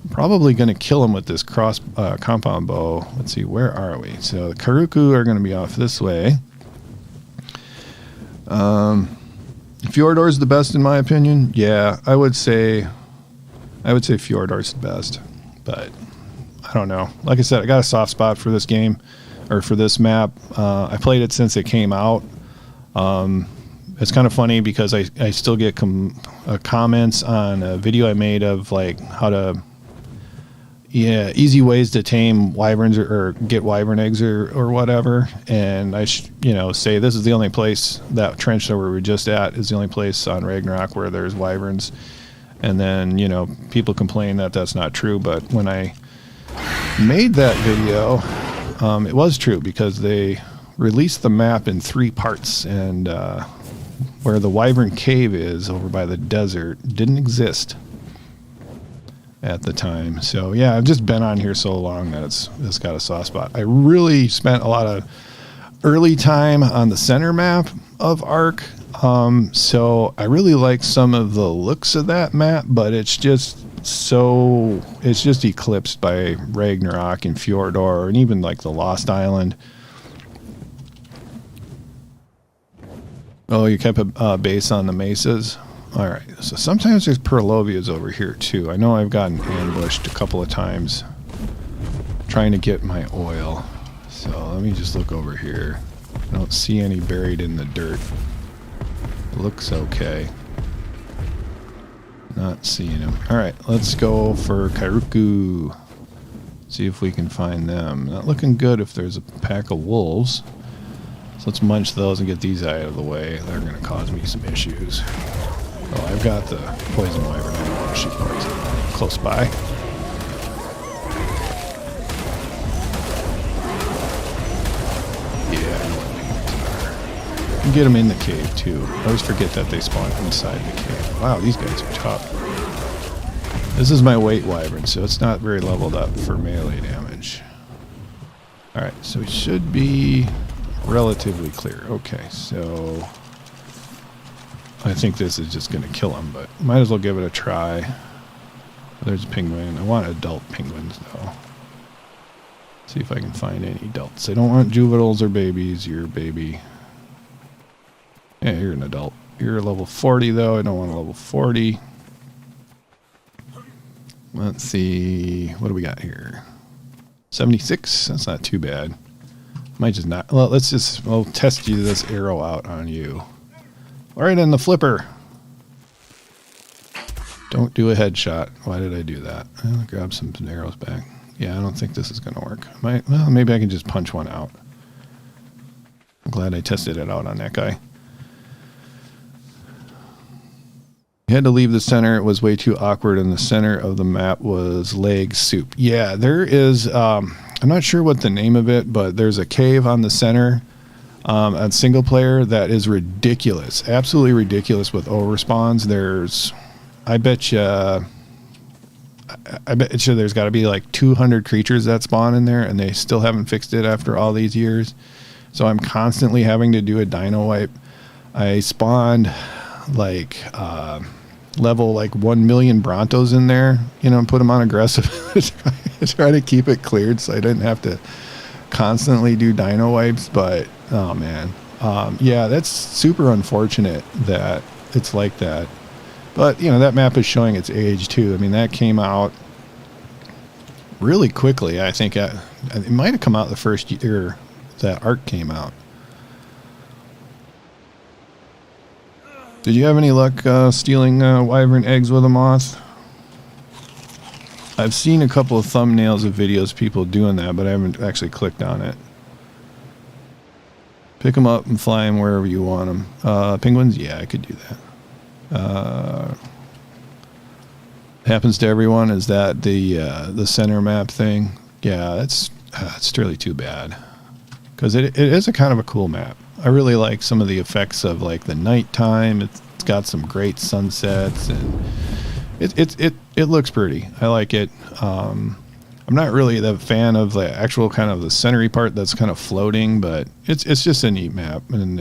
I'm probably going to kill them with this compound bow. Let's see, where are we? So the Karuku are going to be off this way. Fjordor's the best in my opinion. Yeah, I would say Fjordor's the best, but I don't know. Like I said, I got a soft spot for this game, or for this map. I played it since it came out. It's kind of funny because I still get comments on a video I made of like how to, Yeah, easy ways to tame wyverns or get wyvern eggs or whatever. And I say this is the only place, that trench that we were just at is the only place on Ragnarok where there's wyverns. And then, people complain that that's not true. But when I made that video, it was true because they released the map in 3 parts. And where the wyvern cave is over by the desert didn't exist at the time. So yeah, I've just been on here so long that it's got a soft spot. I really spent a lot of early time on the center map of Ark. So I really like some of the looks of that map, but it's just eclipsed by Ragnarok and Fjordor and even like the Lost Island. Oh, you kept a base on the mesas? All right, so sometimes there's Purlovias over here too. I know I've gotten ambushed a couple of times trying to get my oil. So let me just look over here. I don't see any buried in the dirt. Looks okay. Not seeing them. All right, let's go for Kairuku. See if we can find them. Not looking good if there's a pack of wolves. So let's munch those and get these out of the way. They're going to cause me some issues. Oh, I've got the poison wyvern. I don't want to shoot poison close by. Yeah, I know what penguins are. You can get them in the cave too. I always forget that they spawn inside the cave. Wow, these guys are tough. This is my weight wyvern, so it's not very leveled up for melee damage. Alright, so it should be relatively clear. Okay, so I think this is just going to kill him, but might as well give it a try. There's a penguin. I want adult penguins, though. See if I can find any adults. I don't want juveniles or babies. You're a baby. Yeah, you're an adult. You're a level 40, though. I don't want a level 40. Let's see. What do we got here? 76? That's not too bad. Might just not. Well, we'll test you this arrow out on you. Right in the flipper. Don't do a headshot. Why did I do that? I'll grab some arrows back. Yeah, I don't think this is going to work. Well, maybe I can just punch one out. I'm glad I tested it out on that guy. You had to leave the center. It was way too awkward, and the center of the map was leg soup. Yeah, there is... I'm not sure what the name of it, but there's a cave on the center on single player that is ridiculous, absolutely ridiculous with overspawns. I bet you there's got to be like 200 creatures that spawn in there, and they still haven't fixed it after all these years. So I'm constantly having to do a dino wipe. I spawned like level like 1 million Brontos in there, and put them on aggressive to try to keep it cleared so I didn't have to constantly do dino wipes. But oh man, yeah, that's super unfortunate that it's like that. But that map is showing its age too. I mean, that came out really quickly. I think it might have come out the first year that Ark came out. Did you have any luck stealing wyvern eggs with a moth? I've seen a couple of thumbnails of videos of people doing that, but I haven't actually clicked on it. Pick them up and fly them wherever you want them. Penguins? Yeah, I could do that. Happens to everyone. Is that the center map thing? Yeah, it's really too bad. Because it is a kind of a cool map. I really like some of the effects of like the nighttime. It's got some great sunsets, and it looks pretty. I like it. I'm not really the fan of the actual kind of the centery part that's kind of floating, but it's just a neat map, and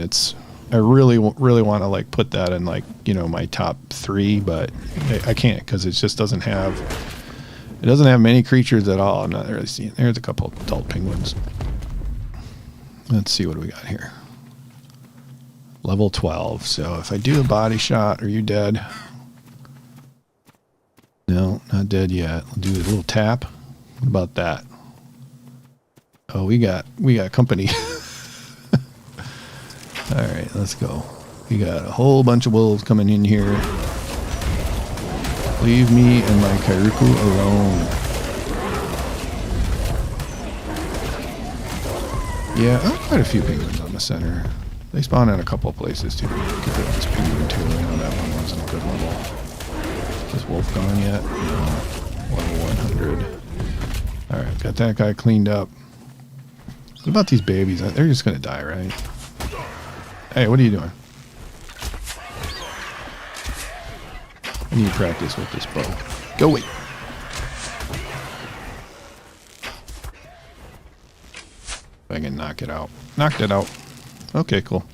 I really want to like put that in like my top 3, but I can't because it just doesn't have many creatures at all. I'm not really seeing. There's a couple of adult penguins. Let's see what do we got here. Level 12. So if I do a body shot, are you dead? No, not dead yet. We'll do a little tap. What about that? Oh, we got company. All right, let's go. We got a whole bunch of wolves coming in here. Leave me and my Kairuku alone. Yeah, quite a few penguins on the center. They spawn in a couple of places too. Get this penguin too. I know that one wasn't a good level. Is this wolf gone yet? No. Level 100. Alright, got that guy cleaned up. What about these babies? They're just gonna die, right? Hey, what are you doing? I need practice with this bow. Go away. If I can knock it out. Knocked it out. Okay, cool.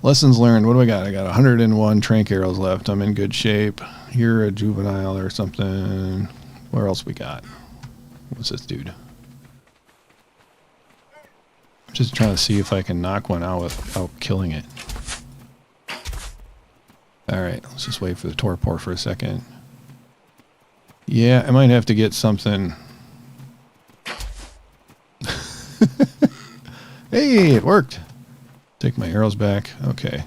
Lessons learned. What do I got? I got 101 trank arrows left. I'm in good shape. You're a juvenile or something. Where else we got? What's this dude? I'm just trying to see if I can knock one out without killing it. Alright, let's just wait for the torpor for a second. Yeah, I might have to get something. Hey, it worked. Take my arrows back. Okay.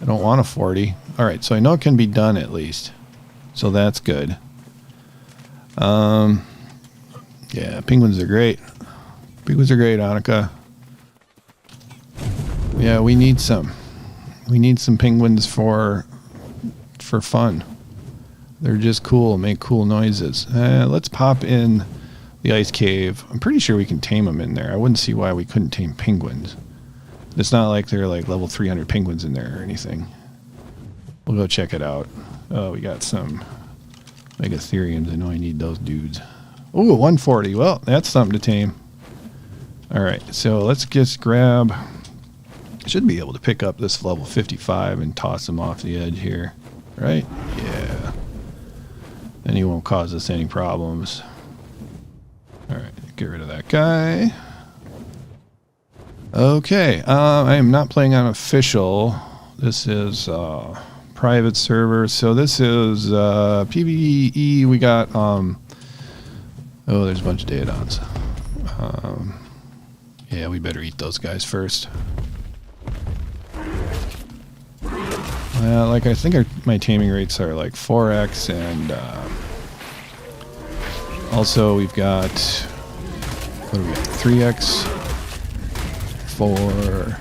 I don't want a 40. Alright, so I know it can be done at least. So that's good. Yeah, penguins are great. Penguins are great, Annika. Yeah, we need some. We need some penguins for fun. They're just cool, make cool noises. Let's pop in the ice cave. I'm pretty sure we can tame them in there. I wouldn't see why we couldn't tame penguins. It's not like they're like level 300 penguins in there or anything. We'll go check it out. Oh, we got some megathereums. I know I need those dudes. Ooh, 140. Well, that's something to tame. Alright, so let's just grab... I should be able to pick up this level 55 and toss him off the edge here. Right? Yeah. Then he won't cause us any problems. Alright, get rid of that guy. Okay, I am not playing on official. This is private server. So this is PvE. We got... oh, there's a bunch of Daedons. Yeah, we better eat those guys first. Like I think my taming rates are like 4x, and also we've got, what do we got, 3x for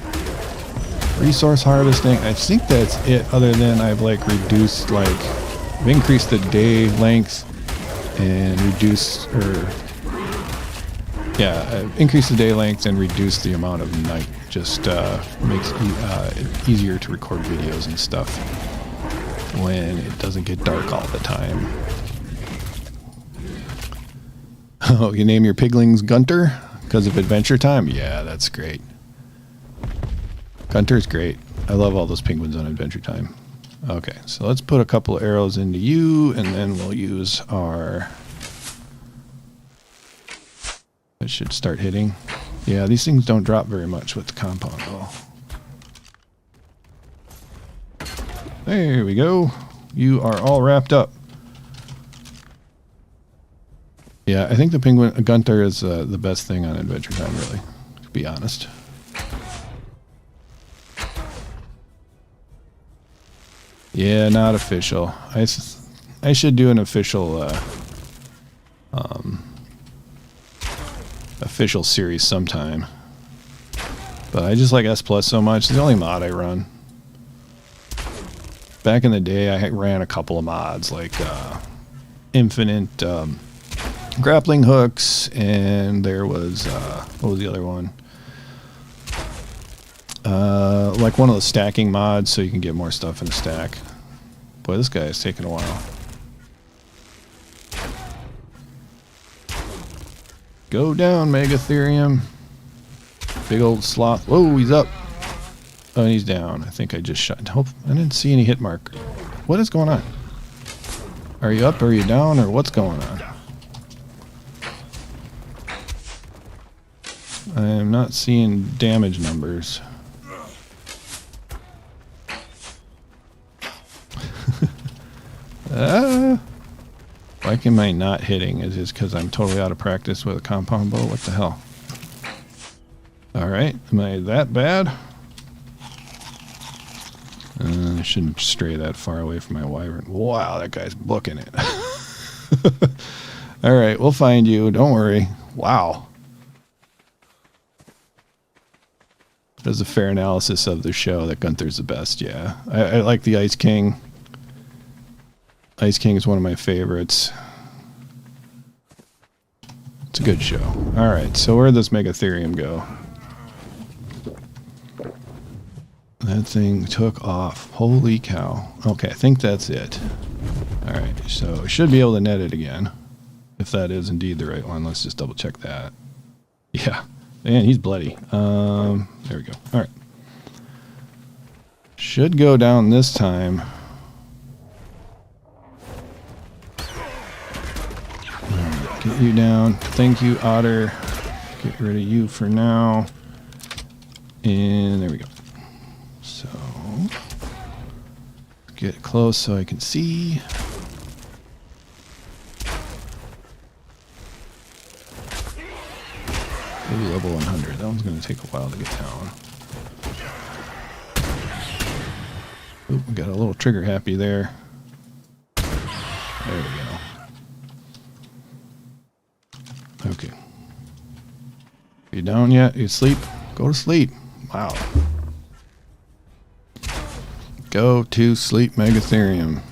resource harvesting. I think that's it, other than I've like reduced, like I've increased the day length and reduced, or yeah, I've increased the day length and reduced the amount of night. Just makes it easier to record videos and stuff when it doesn't get dark all the time. Oh, you name your piglings Gunter because of Adventure Time? Yeah, that's great. Gunter's great. I love all those penguins on Adventure Time. Okay, so let's put a couple of arrows into you, and then we'll use our... It should start hitting. Yeah, these things don't drop very much with the compound though. There we go. You are all wrapped up. Yeah, I think the penguin Gunter is the best thing on Adventure Time, really, to be honest. Yeah, not official. I should do an official official series sometime. But I just like S Plus so much. It's the only mod I run. Back in the day, I ran a couple of mods, like infinite grappling hooks, and there was what was the other one? Like one of the stacking mods, so you can get more stuff in a stack. Boy, this guy is taking a while. Go down, megathereum. Big old sloth. Whoa, he's up. Oh, and he's down. I think I just shot. Hope I didn't see any hit mark. What is going on? Are you up? Or are you down? Or what's going on? I am not seeing damage numbers. Why am I not hitting? Is it because I'm totally out of practice with a compound bow? What the hell? Alright, am I that bad? I shouldn't stray that far away from my wyvern. Wow, that guy's booking it. Alright, we'll find you. Don't worry. Wow. There's a fair analysis of the show that Gunther's the best. Yeah, I like the Ice King. Ice King is one of my favorites. It's a good show. All right, so where'd this megathereum go? That thing took off. Holy cow. Okay, I think that's it. All right, so I should be able to net it again. If that is indeed the right one, let's just double check that. Yeah, man, he's bloody. There we go. All right. Should go down this time. Get you down. Thank you, Otter. Get rid of you for now. And there we go. So, get close so I can see. Maybe level 100. That one's going to take a while to get down. Oop, we got a little trigger happy there. There we go. Okay. You down yet? You asleep? Go to sleep. Wow. Go to sleep, megathereum.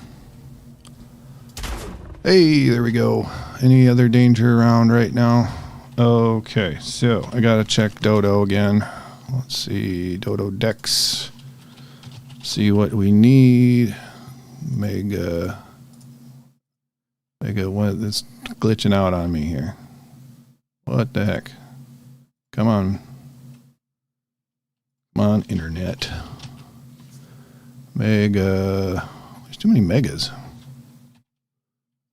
Hey, there we go. Any other danger around right now? Okay, so I gotta check Dodo again. Let's see, Dodo Dex. See what we need. Mega, what? It's glitching out on me here. What the heck? Come on. Come on, internet. Mega. There's too many megas.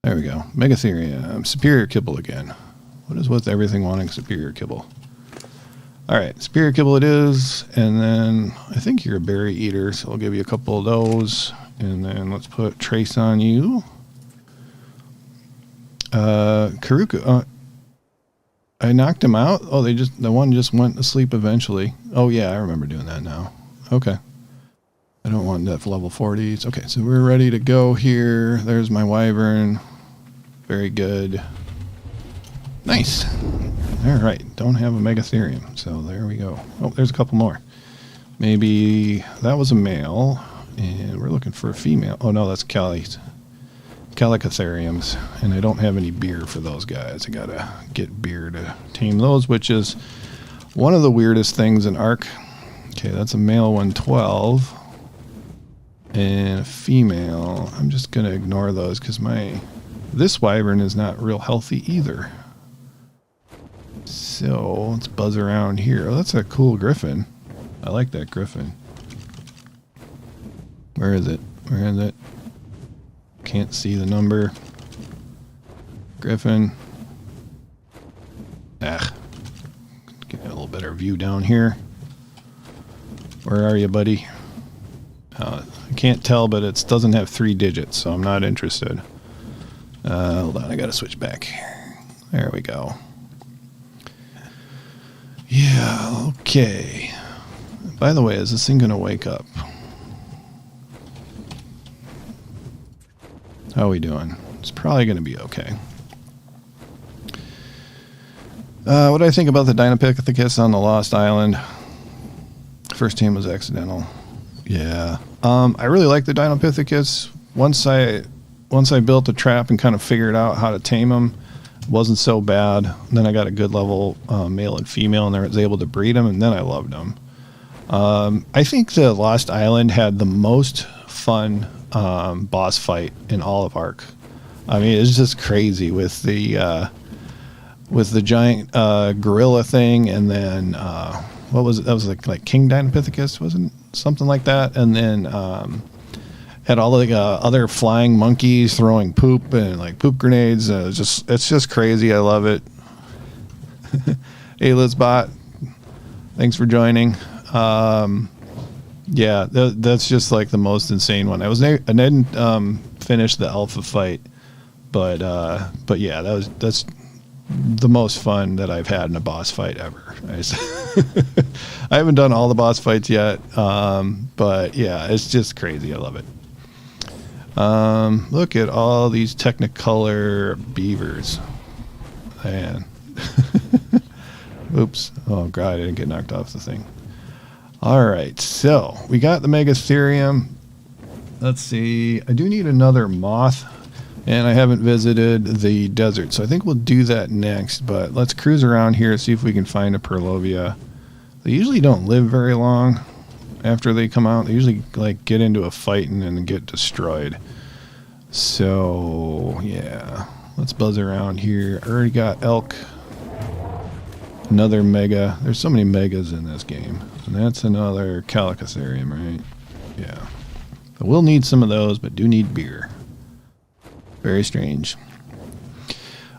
There we go. Megathereum. Superior kibble again. What is with everything wanting superior kibble? Alright, superior kibble it is. And then I think you're a berry eater, so I'll give you a couple of those. And then let's put trace on you. Karuku. I knocked him out. Oh, the one just went to sleep eventually. Oh yeah, I remember doing that now. Okay. I don't want that for level 40s. Okay, so we're ready to go here. There's my wyvern. Very good. Nice. All right, don't have a megathereum, so there we go. Oh, there's a couple more. Maybe that was a male, and we're looking for a female. Oh no, that's calicotheriums, and I don't have any beer for those guys. I gotta get beer to tame those, which is one of the weirdest things in Ark. Okay, that's a male 112 and a female. I'm just gonna ignore those because this wyvern is not real healthy either. So let's buzz around here. Oh, that's a cool griffin. I like that griffin. Where is it? Where is it? Can't see the number. Griffin. Ah. Get a little better view down here. Where are you, buddy? I can't tell, but it doesn't have 3 digits, so I'm not interested. Hold on, I gotta switch back. There we go. Yeah, okay. By the way, is this thing gonna wake up? How are we doing? It's probably gonna be okay. What do I think about the Dinopithecus on the Lost Island? First team was accidental. Yeah. I really like the Dinopithecus. Once I built a trap and kind of figured out how to tame them, it wasn't so bad. And then I got a good level male and female, and I was able to breed them, and then I loved them. I think the Lost Island had the most fun boss fight in all of Ark. I mean, it's just crazy with the giant gorilla thing, and then what was it? That was like King Dinopithecus, wasn't it? Something like that, and then had all the other flying monkeys throwing poop and like poop grenades. It's just crazy. I love it. Hey, Lizbot, thanks for joining. Yeah, that's just like the most insane one. I didn't finish the alpha fight, but yeah, that's the most fun that I've had in a boss fight ever. I haven't done all the boss fights yet, but yeah, it's just crazy. I love it. Look at all these Technicolor beavers. Man. Oops. Oh, God, I didn't get knocked off the thing. All right, so we got the megathereum. Let's see. I do need another moth, and I haven't visited the desert, so I think we'll do that next. But let's cruise around here, see if we can find a Purlovia. They usually don't live very long after they come out. They usually like get into a fight and then get destroyed. So yeah, let's buzz around here. I already got elk. Another mega. There's so many megas in this game. And that's another calicotherium, right? Yeah. So we'll need some of those, but do need beer. Very strange.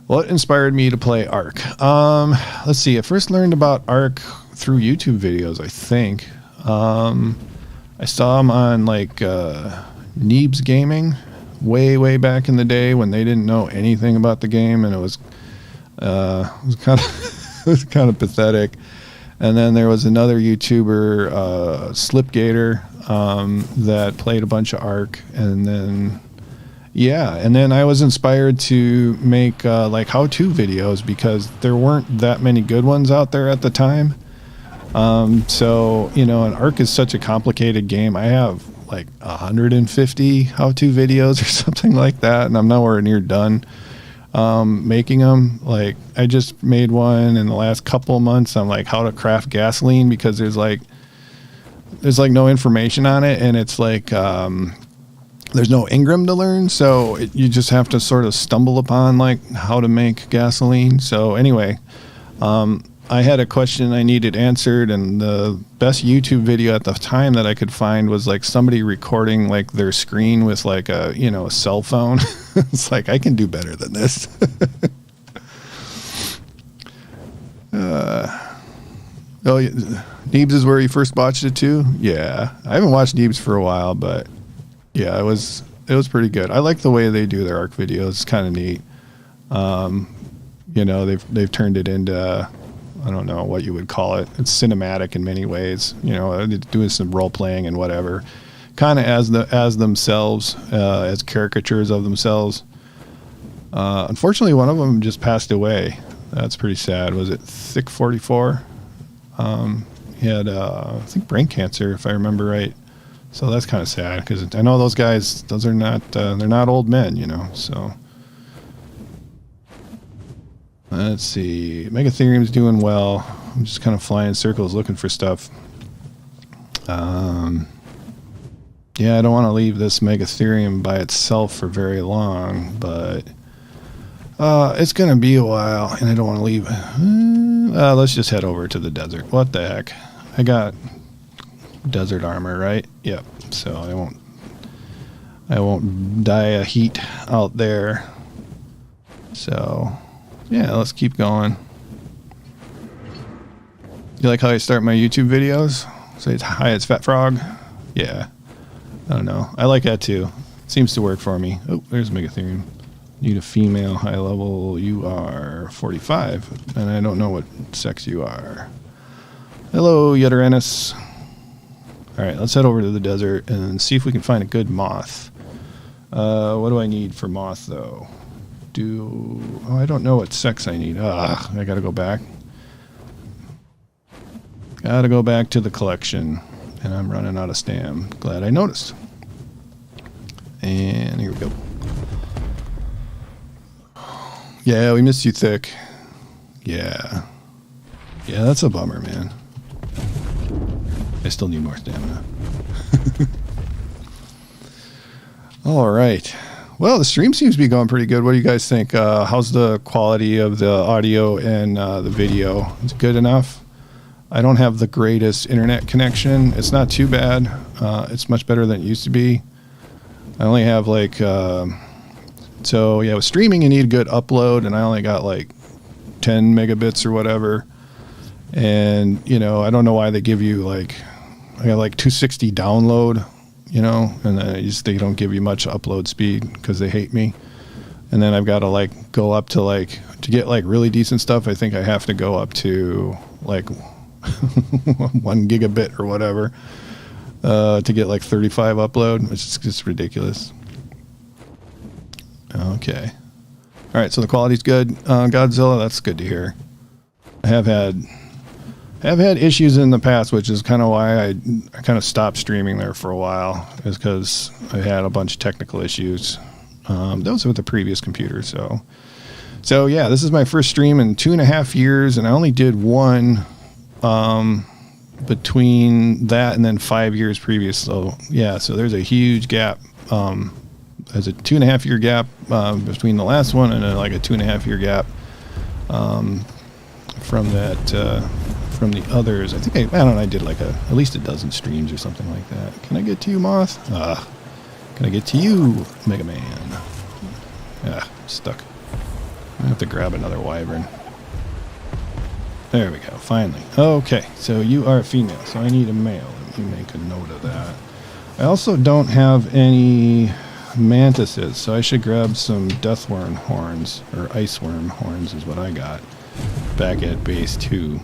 What inspired me to play Ark? Let's see. I first learned about Ark through YouTube videos, I think. I saw them on like Neebs Gaming way back in the day when they didn't know anything about the game, and it was kind of it was kind of pathetic. And then there was another YouTuber, Slipgator, that played a bunch of Ark, and then and then I was inspired to make like how-to videos because there weren't that many good ones out there at the time. So you know, and Ark is such a complicated game. I have like 150 how-to videos or something like that, and I'm nowhere near done making them. Like I just made one in the last couple of months on like how to craft gasoline, because there's like no information on it, and it's like there's no Ingram to learn, so you just have to sort of stumble upon like how to make gasoline. So anyway, I had a question I needed answered, and the best YouTube video at the time that I could find was like somebody recording like their screen with like a, you know, a cell phone. It's like, I can do better than this. Oh, Neebs is where you first watched it too? Yeah. I haven't watched Neebs for a while, but yeah, it was pretty good. I like the way they do their Ark videos. It's kind of neat. You know, they've turned it into, I don't know what you would call it. It's cinematic in many ways. You know, doing some role playing and whatever, kind of as themselves, as caricatures of themselves. Unfortunately, one of them just passed away. That's pretty sad. Was it Thick 44? He had, I think, brain cancer, if I remember right. So that's kind of sad, because I know those guys. Those are not. They're not old men, you know. So. Let's see. Megathereum's doing well. I'm just kind of flying in circles looking for stuff. Yeah, I don't want to leave this megathereum by itself for very long, but it's going to be a while, and I don't want to leave. Let's just head over to the desert. What the heck? I got desert armor, right? Yep. So I won't die of heat out there. So... yeah, let's keep going. You like how I start my YouTube videos? Say, hi, it's Fat Frog. Yeah. I don't know. I like that too. Seems to work for me. Oh, there's Megathereum. Need a female high level. You are 45. And I don't know what sex you are. Hello, Uteranus. Alright, let's head over to the desert and see if we can find a good moth. What do I need for moth, though? I don't know what sex I need. I gotta go back. Gotta go back to the collection. And I'm running out of stam. Glad I noticed. And here we go. Yeah, we missed you, Thick. Yeah. Yeah, that's a bummer, man. I still need more stamina. All right. Well, the stream seems to be going pretty good. What do you guys think? How's the quality of the audio and the video? It's good enough? I don't have the greatest internet connection. It's not too bad. It's much better than it used to be. I only have like... so, yeah, with streaming, you need a good upload, and I only got like 10 megabits or whatever. And, you know, I don't know why they give you like... I got like 260 download, you know, and then they don't give you much upload speed because they hate me. And then I've got to like go up to like, to get like really decent stuff, I think I have to go up to like 1 gigabit or whatever to get like 35 upload, which is just ridiculous. Okay. All right, so the quality's good. Godzilla, that's good to hear. I have had I've had issues in the past, which is kind of why I kind of stopped streaming there for a while, is because I had a bunch of technical issues. Those were the previous computer, so yeah, this is my first stream in 2.5 years, and I only did one between that and then 5 years previous. So yeah, so there's a huge gap. There's a 2.5 year gap between the last one and like a 2.5 year gap from that from the others. I think I don't know, I did like at least a dozen streams or something like that. Can I get to you, Moth? Can I get to you, Mega Man? Stuck. I have to grab another wyvern. There we go, finally. Okay, so you are a female, so I need a male. Let me make a note of that. I also don't have any mantises, so I should grab some deathworm horns, or iceworm horns is what I got back at base 2.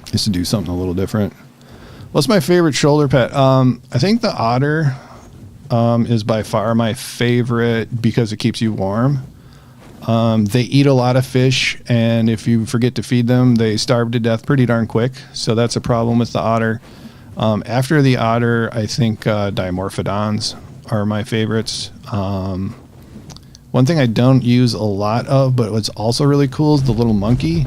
Just to do something a little different. What's my favorite shoulder pet? I think the otter is by far my favorite because it keeps you warm. They eat a lot of fish, and if you forget to feed them, they starve to death pretty darn quick. So that's a problem with the otter. After the otter, I think dimorphodons are my favorites. One thing I don't use a lot of, but what's also really cool is the little monkey.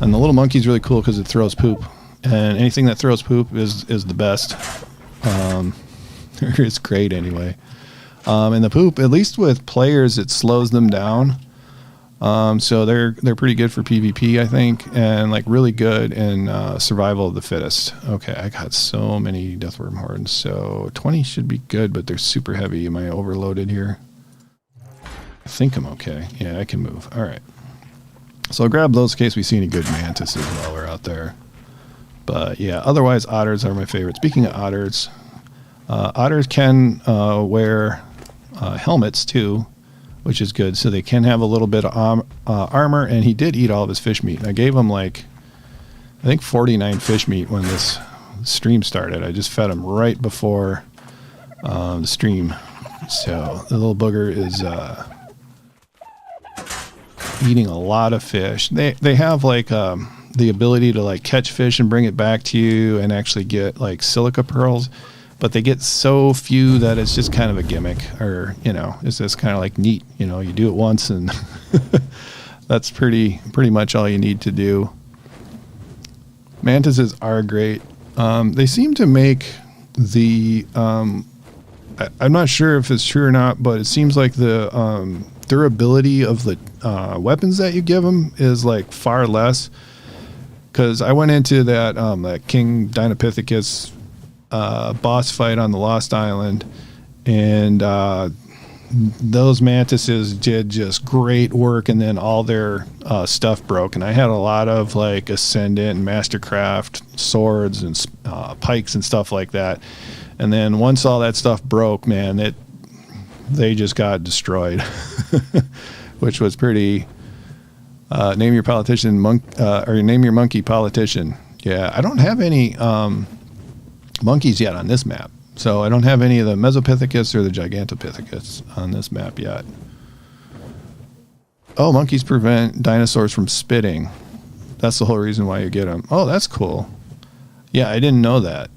And the little monkey is really cool because it throws poop. And anything that throws poop is the best. It's great anyway. And the poop, at least with players, it slows them down. So they're pretty good for PvP, I think, and like really good in survival of the fittest. Okay, I got so many deathworm horns, so 20 should be good, but they're super heavy. Am I overloaded here? I think I'm okay. Yeah, I can move. All right. So I'll grab those in case we see any good mantises while we're out there. But yeah, otherwise otters are my favorite. Speaking of otters, otters can wear helmets too, which is good. So they can have a little bit of armor, and he did eat all of his fish meat. I gave him like, I think 49 fish meat when this stream started. I just fed him right before the stream. So the little booger is eating a lot of fish. They have like the ability to like catch fish and bring it back to you and actually get like silica pearls, but they get so few that it's just kind of a gimmick, or you know, it's just kind of like neat, you know, you do it once and that's pretty much all you need to do. Mantises are great. They seem to make the I'm not sure if it's true or not, but it seems like the durability of the weapons that you give them is like far less. Because I went into that that King Dinopithecus boss fight on the Lost Island, and those mantises did just great work, and then all their stuff broke. And I had a lot of like Ascendant and Mastercraft swords and pikes and stuff like that. And then once all that stuff broke, man, they just got destroyed, which was pretty. Name your politician or name your monkey politician. Yeah, I don't have any monkeys yet on this map, so I don't have any of the Mesopithecus or the Gigantopithecus on this map yet. Oh, monkeys prevent dinosaurs from spitting. That's the whole reason why you get them. Oh, that's cool. Yeah, I didn't know that.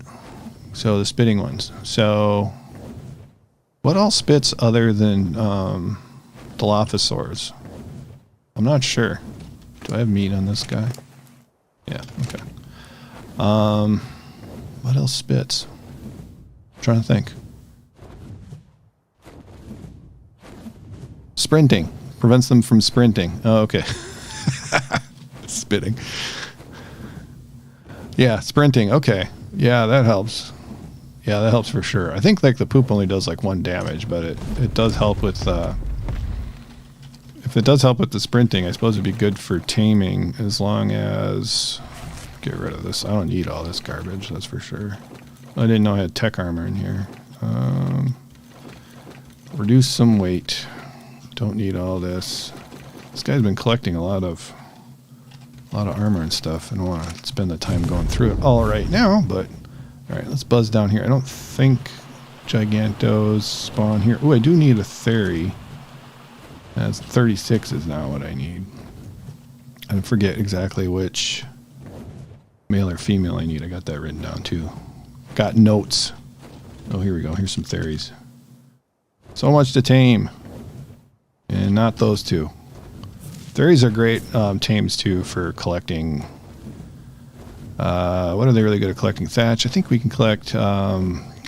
So the spitting ones. So what else spits other than Dilophosaurs? I'm not sure. Do I have meat on this guy? Yeah, okay. What else spits? I'm trying to think. Sprinting. Prevents them from sprinting. Oh, okay. Spitting. Yeah, sprinting. Okay. Yeah, that helps. Yeah, that helps for sure. I think like the poop only does like 1 damage, but it does help with if it does help with the sprinting, I suppose it'd be good for taming, as long as get rid of this. I don't need all this garbage, that's for sure. I didn't know I had tech armor in here. Reduce some weight. Don't need all this. This guy's been collecting a lot of armor and stuff, and I want to spend the time going through it all right now. But all right, let's buzz down here. I don't think Gigantos spawn here. Oh, I do need a Theory. That's 36 is now what I need. I forget exactly which Male or female I need. I got that written down too. Got notes. Oh, here we go. Here's some theories. So much to tame. And not those two. Theories are great tames too for collecting. What are they really good at collecting? Thatch. I think we can collect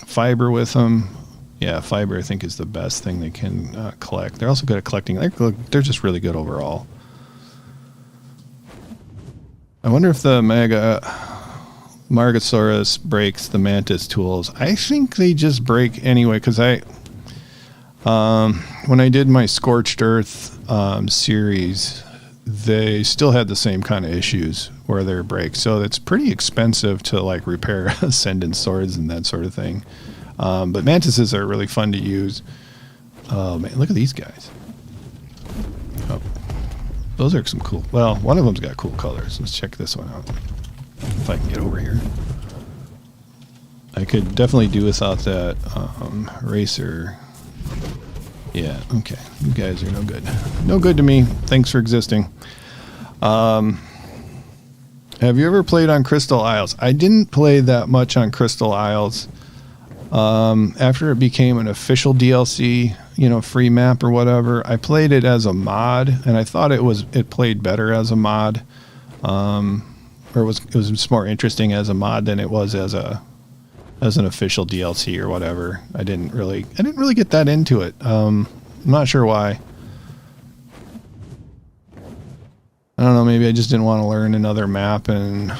fiber with them. Yeah, fiber I think is the best thing they can collect. They're also good at collecting. They're just really good overall. I wonder if the Margosaurus breaks the Mantis tools. I think they just break anyway, because when I did my Scorched Earth series, they still had the same kind of issues where they break. So it's pretty expensive to like repair Ascendant swords and that sort of thing. But Mantises are really fun to use. Oh man, look at these guys. Oh, those are some cool. Well, one of them's got cool colors. Let's check this one out. If I can get over here. I could definitely do without that racer. Yeah, okay. You guys are no good. No good to me. Thanks for existing. Have you ever played on Crystal Isles? I didn't play that much on Crystal Isles. After it became an official DLC, you know, free map or whatever, I played it as a mod, and I thought it played better as a mod. Or it was more interesting as a mod than it was as an official DLC or whatever. I didn't really get that into it. I'm not sure why. I don't know, maybe I just didn't want to learn another map, and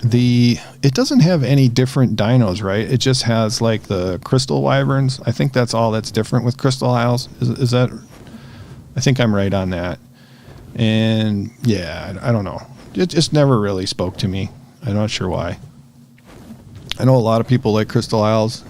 it doesn't have any different dinos, right? It just has like the crystal wyverns. I think that's all that's different with Crystal Isles. Is that? I think I'm right on that. And yeah, I don't know. It just never really spoke to me. I'm not sure why. I know a lot of people like Crystal Isles.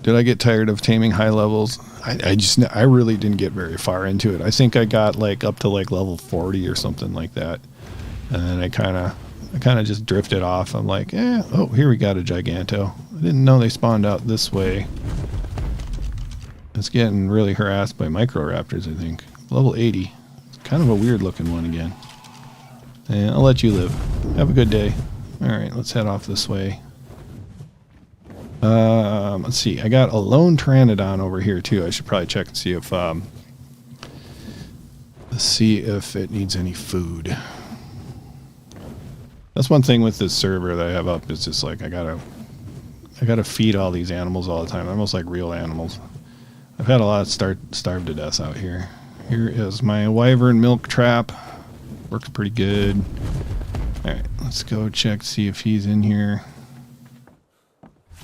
Did I get tired of taming high levels? I really didn't get very far into it. I think I got like up to like level 40 or something like that. And then I kind of just drifted off. I'm like, oh, here we got a Giganto. I didn't know they spawned out this way. It's getting really harassed by Microraptors, I think. Level 80. It's kind of a weird looking one again. And I'll let you live. Have a good day. Alright, let's head off this way. Let's see. I got a lone Pteranodon over here too. I should probably check and see if it needs any food. That's one thing with this server that I have up. It's just like I gotta feed all these animals all the time. Almost like real animals. I've had a lot of starve to death out here. Here is my wyvern milk trap. Works pretty good. Alright, let's go check, see if he's in here.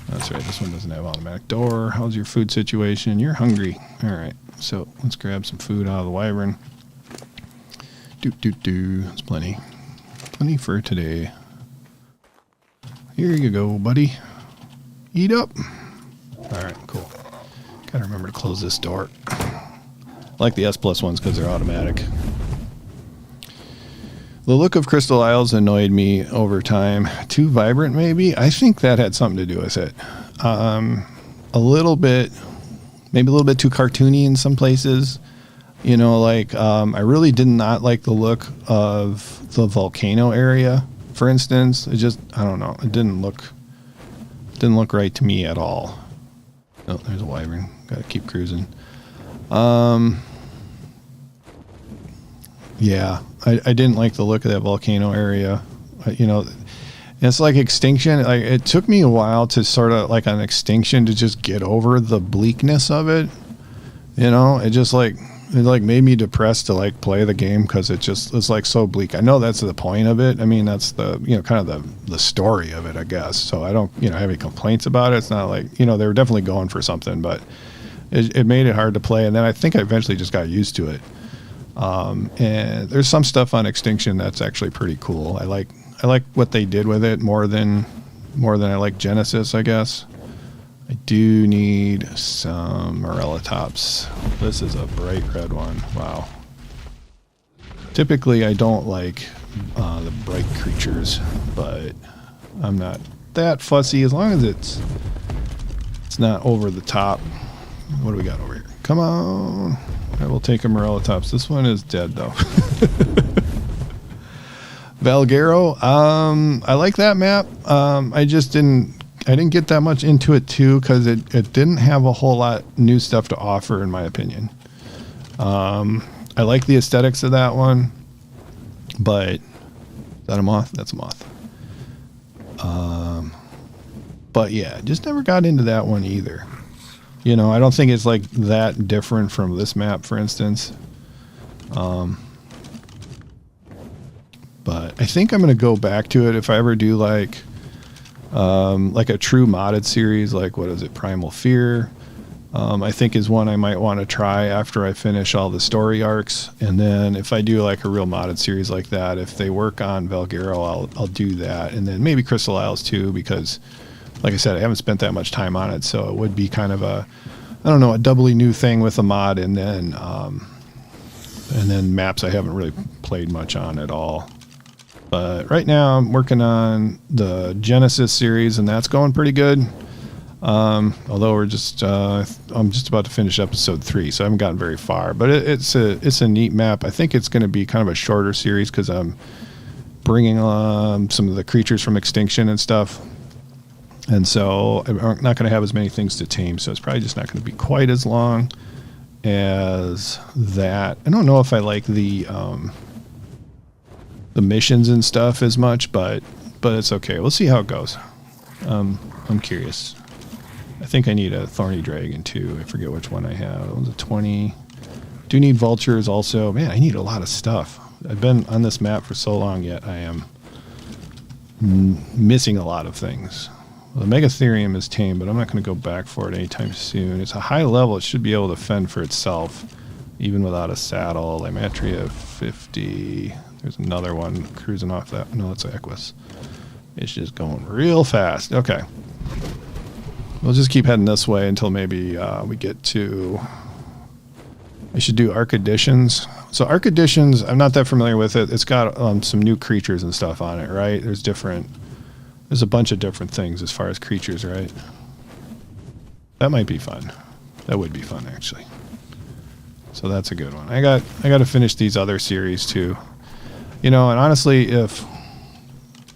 That's right, this one doesn't have automatic door. How's your food situation? You're hungry. Alright, so let's grab some food out of the wyvern. That's plenty. Plenty for today. Here you go, buddy. Eat up. Alright, cool. Gotta remember to close this door. I like the S+ ones because they're automatic. The look of Crystal Isles annoyed me over time. Too vibrant, maybe? I think that had something to do with it. A little bit, maybe a little bit too cartoony in some places. You know, like, I really did not like the look of the volcano area, for instance. It just, I don't know, it didn't look right to me at all. Oh, there's a wyvern. Gotta keep cruising. Yeah, I didn't like the look of that volcano area. You know, it's like Extinction. Like, it took me a while to sort of, like on Extinction, to just get over the bleakness of it. You know, it made me depressed to like play the game because it's like so bleak. I know that's the point of it. I mean, that's the, you know, kind of the story of it, I guess. So I don't, you know, have any complaints about it. It's not like, you know, they were definitely going for something, but it made it hard to play. And then I think I eventually just got used to it. And there's some stuff on Extinction that's actually pretty cool. I like what they did with it more than I like Genesis, I guess. I do need some Morellatops. This is a bright red one. Wow. Typically, I don't like the bright creatures, but I'm not that fussy as long as it's not over the top. What do we got over here? Come on. I will take a Morellatops. This one is dead though. Valguero. I like that map. I didn't get that much into it too because it didn't have a whole lot new stuff to offer in my opinion. I like the aesthetics of that one, but is that a moth? That's a moth. But yeah, just never got into that one either. You know, I don't think it's like that different from this map, for instance. But I think I'm going to go back to it if I ever do like a true modded series, like what is it, Primal Fear. I think is one I might want to try after I finish all the story arcs. And then if I do like a real modded series like that, if they work on Valguero, I'll do that. And then maybe Crystal Isles too, because like I said, I haven't spent that much time on it. So it would be kind of a, I don't know, a doubly new thing with a mod. And then maps I haven't really played much on at all. But right now I'm working on the Genesis series and that's going pretty good. Although I'm just about to finish episode 3, so I haven't gotten very far, but it's a neat map. I think it's going to be kind of a shorter series because I'm bringing some of the creatures from Extinction and stuff. And so I'm not going to have as many things to tame, so it's probably just not going to be quite as long as that. I don't know if I like the missions and stuff as much, but it's okay. We'll see how it goes. I'm curious. I think I need a Thorny Dragon too. I forget which one I have. It was a 20. Do need vultures also. Man, I need a lot of stuff. I've been on this map for so long, yet I am missing a lot of things. Well, the megathereum is tame, but I'm not going to go back for it anytime soon. It's a high level. It should be able to fend for itself, even without a saddle. Lymatria 50. There's another one cruising off that. No, it's an Equus. It's just going real fast. Okay. We'll just keep heading this way until maybe we get to... I should do Ark Editions. So Ark Editions, I'm not that familiar with it. It's got some new creatures and stuff on it, right? There's a bunch of different things as far as creatures, right? That might be fun. That would be fun, actually. So that's a good one. I got to finish these other series too. You know, and honestly, if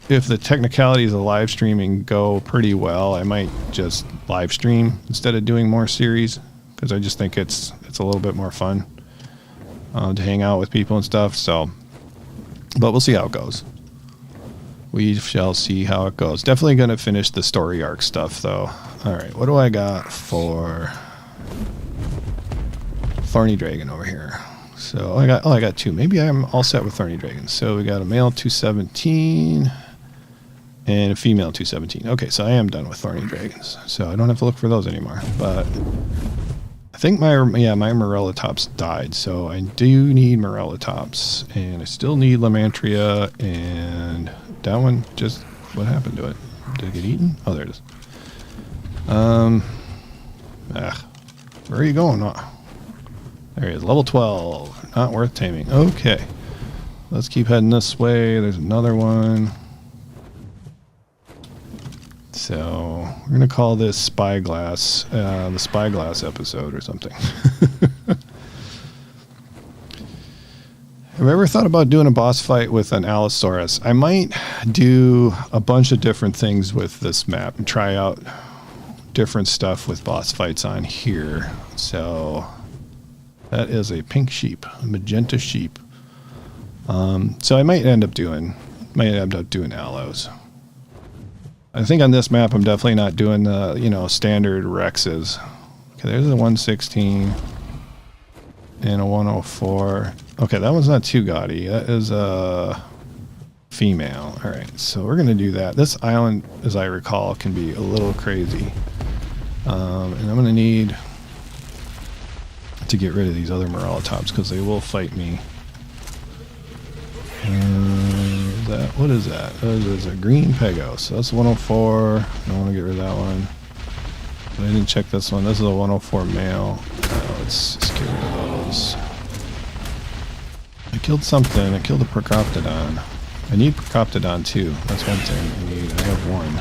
the technicalities of live streaming go pretty well, I might just live stream instead of doing more series, because I just think it's a little bit more fun to hang out with people and stuff. So, but we'll see how it goes. We shall see how it goes. Definitely going to finish the story arc stuff, though. All right, what do I got for Thorny Dragon over here? So I got 2. Maybe I'm all set with Thorny Dragons. So we got a male 217 and a female 217. Okay, so I am done with Thorny Dragons. So I don't have to look for those anymore. But I think my Morellatops died. So I do need Morellatops. And I still need Lamantria. And that one just... What happened to it? Did it get eaten? Oh, there it is. Where are you going? There he is. Level 12. Not worth taming. Okay. Let's keep heading this way. There's another one. So we're going to call this Spyglass, the Spyglass episode or something. Have you ever thought about doing a boss fight with an Allosaurus? I might do a bunch of different things with this map and try out different stuff with boss fights on here. So that is a pink sheep, a magenta sheep. So I might end up doing allos. I think on this map I'm definitely not doing the standard Rexes. Okay, there's a 116 and a 104. Okay, that one's not too gaudy. That is a female. All right, so we're gonna do that. This island, as I recall, can be a little crazy, and I'm gonna need to get rid of these other Morellatops because they will fight me. What is that? That is a green Pego. So that's 104. I want to get rid of that one. But I didn't check this one. This is a 104 male. Let's just get rid of those. I killed something. I killed a Procoptodon. I need Procoptodon too. That's one thing I need. I have one.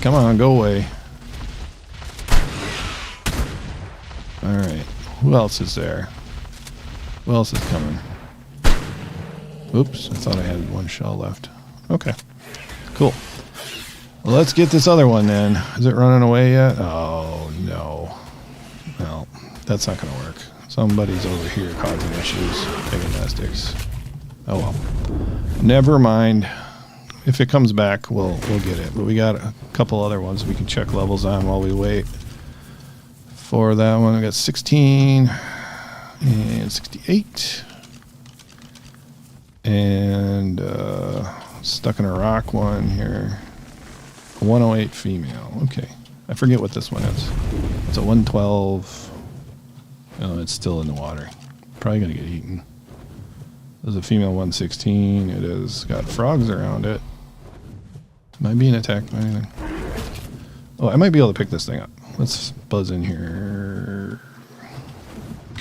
Come on, go away. Alright. Who else is there? Who else is coming? Oops, I thought I had one shell left. Okay. Cool. Well, let's get this other one then. Is it running away yet? Oh, no. Well, that's not going to work. Somebody's over here causing issues. Taking plastics. Oh well. Never mind. If it comes back, we'll get it. But we got a couple other ones we can check levels on while we wait for that one. We got 16 and 68. And stuck in a rock one here. 108 female. Okay. I forget what this one is. It's a 112. Oh, it's still in the water. Probably going to get eaten. There's a female 116. It has got frogs around it. Am I being attacked by anything? Oh, I might be able to pick this thing up. Let's buzz in here.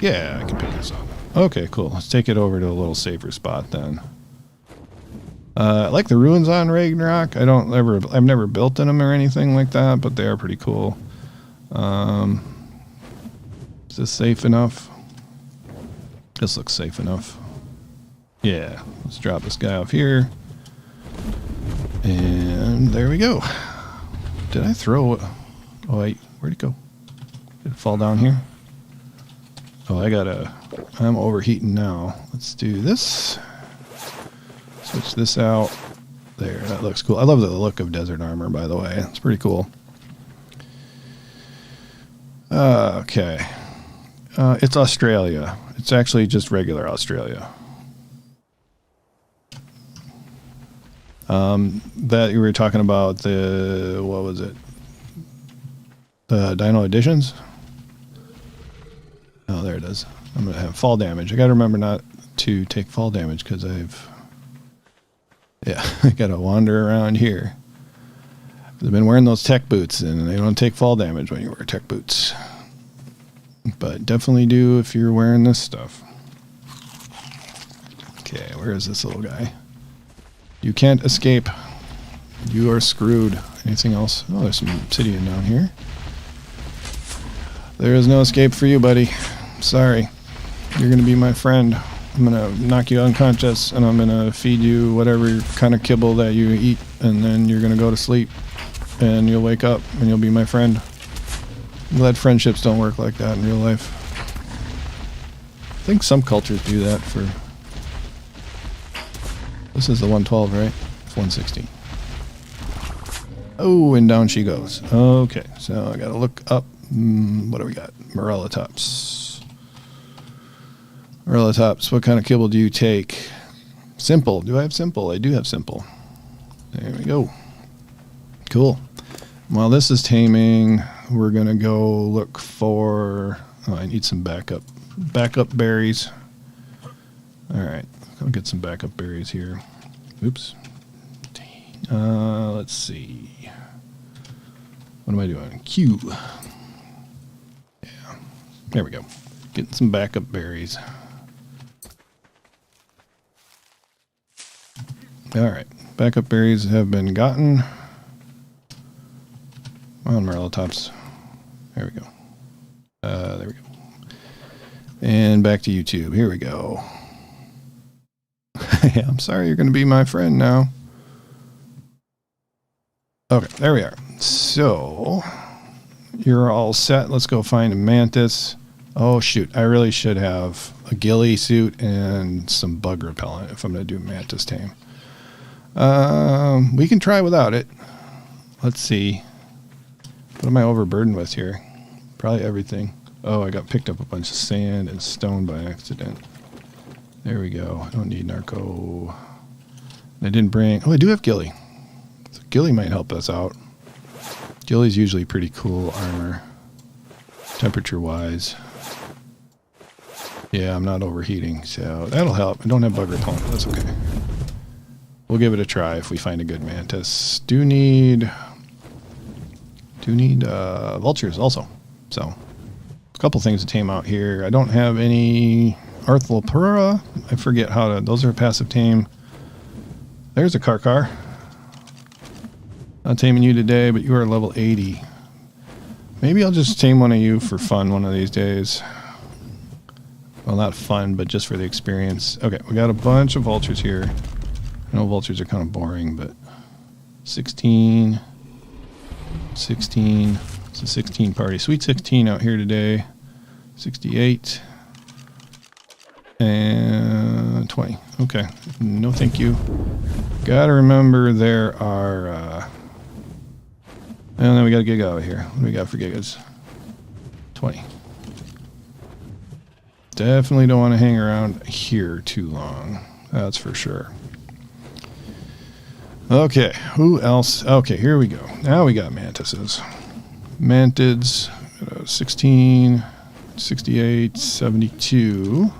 Yeah, I can pick this up. Okay, cool. Let's take it over to a little safer spot then. I like the ruins on Ragnarok. I've never built in them or anything like that, but they are pretty cool. Is this safe enough? This looks safe enough. Yeah, let's drop this guy off here. And there we go. Did I throw it? Oh wait, where'd it go? Did it fall down here? Oh, I'm overheating now. Let's do this. Switch this out. There, that looks cool. I love the look of desert armor, by the way. It's pretty cool. Okay. It's Australia. It's actually just regular Australia. That you were talking about what was it? The dino editions? Oh, there it is. I'm going to have fall damage. I got to remember not to take fall damage because I got to wander around here. I've been wearing those tech boots and they don't take fall damage when you wear tech boots. But definitely do if you're wearing this stuff. Okay, where is this little guy? You can't escape. You are screwed. Anything else? Oh, there's some obsidian down here. There is no escape for you, buddy. Sorry. You're going to be my friend. I'm going to knock you unconscious, and I'm going to feed you whatever kind of kibble that you eat, and then you're going to go to sleep, and you'll wake up, and you'll be my friend. I'm glad friendships don't work like that in real life. I think some cultures do that for... This is the 112, right? It's 116. Oh, and down she goes. Okay, so I gotta look up. What do we got? Morellatops. Morellatops, what kind of kibble do you take? Simple. Do I have simple? I do have simple. There we go. Cool. While this is taming, we're gonna go look for... Oh, I need some backup berries. Alright, I'll get some backup berries here. Oops. Let's see. What am I doing? Q. Yeah. There we go. Getting some backup berries. Alright. Backup berries have been gotten. On Morellatops. There we go. There we go. And back to YouTube. Here we go. Yeah, I'm sorry, you're going to be my friend now. Okay, there we are. So, you're all set. Let's go find a mantis. Oh, shoot. I really should have a ghillie suit and some bug repellent if I'm going to do mantis tame. We can try without it. Let's see. What am I overburdened with here? Probably everything. Oh, I got picked up a bunch of sand and stone by accident. There we go. I don't need narco. I didn't bring... Oh, I do have ghillie. So ghillie might help us out. Ghillie's usually pretty cool armor. Temperature-wise. Yeah, I'm not overheating, so that'll help. I don't have bug repellent. That's okay. We'll give it a try if we find a good mantis. Do need vultures also. So, a couple things to tame out here. I don't have any Arthropura. I forget how to... Those are passive tame. There's a Karkar. Not taming you today, but you are level 80. Maybe I'll just tame one of you for fun one of these days. Well, not fun, but just for the experience. Okay, we got a bunch of vultures here. I know vultures are kind of boring, but 16. It's a 16 party. Sweet 16 out here today. 68. And 20. Okay. No thank you. Gotta remember there are... and then we got a gig out here. What do we got for gigas? 20. Definitely don't want to hang around here too long. That's for sure. Okay, who else? Okay, here we go. Now we got mantises. Mantids, 16, 68, 72.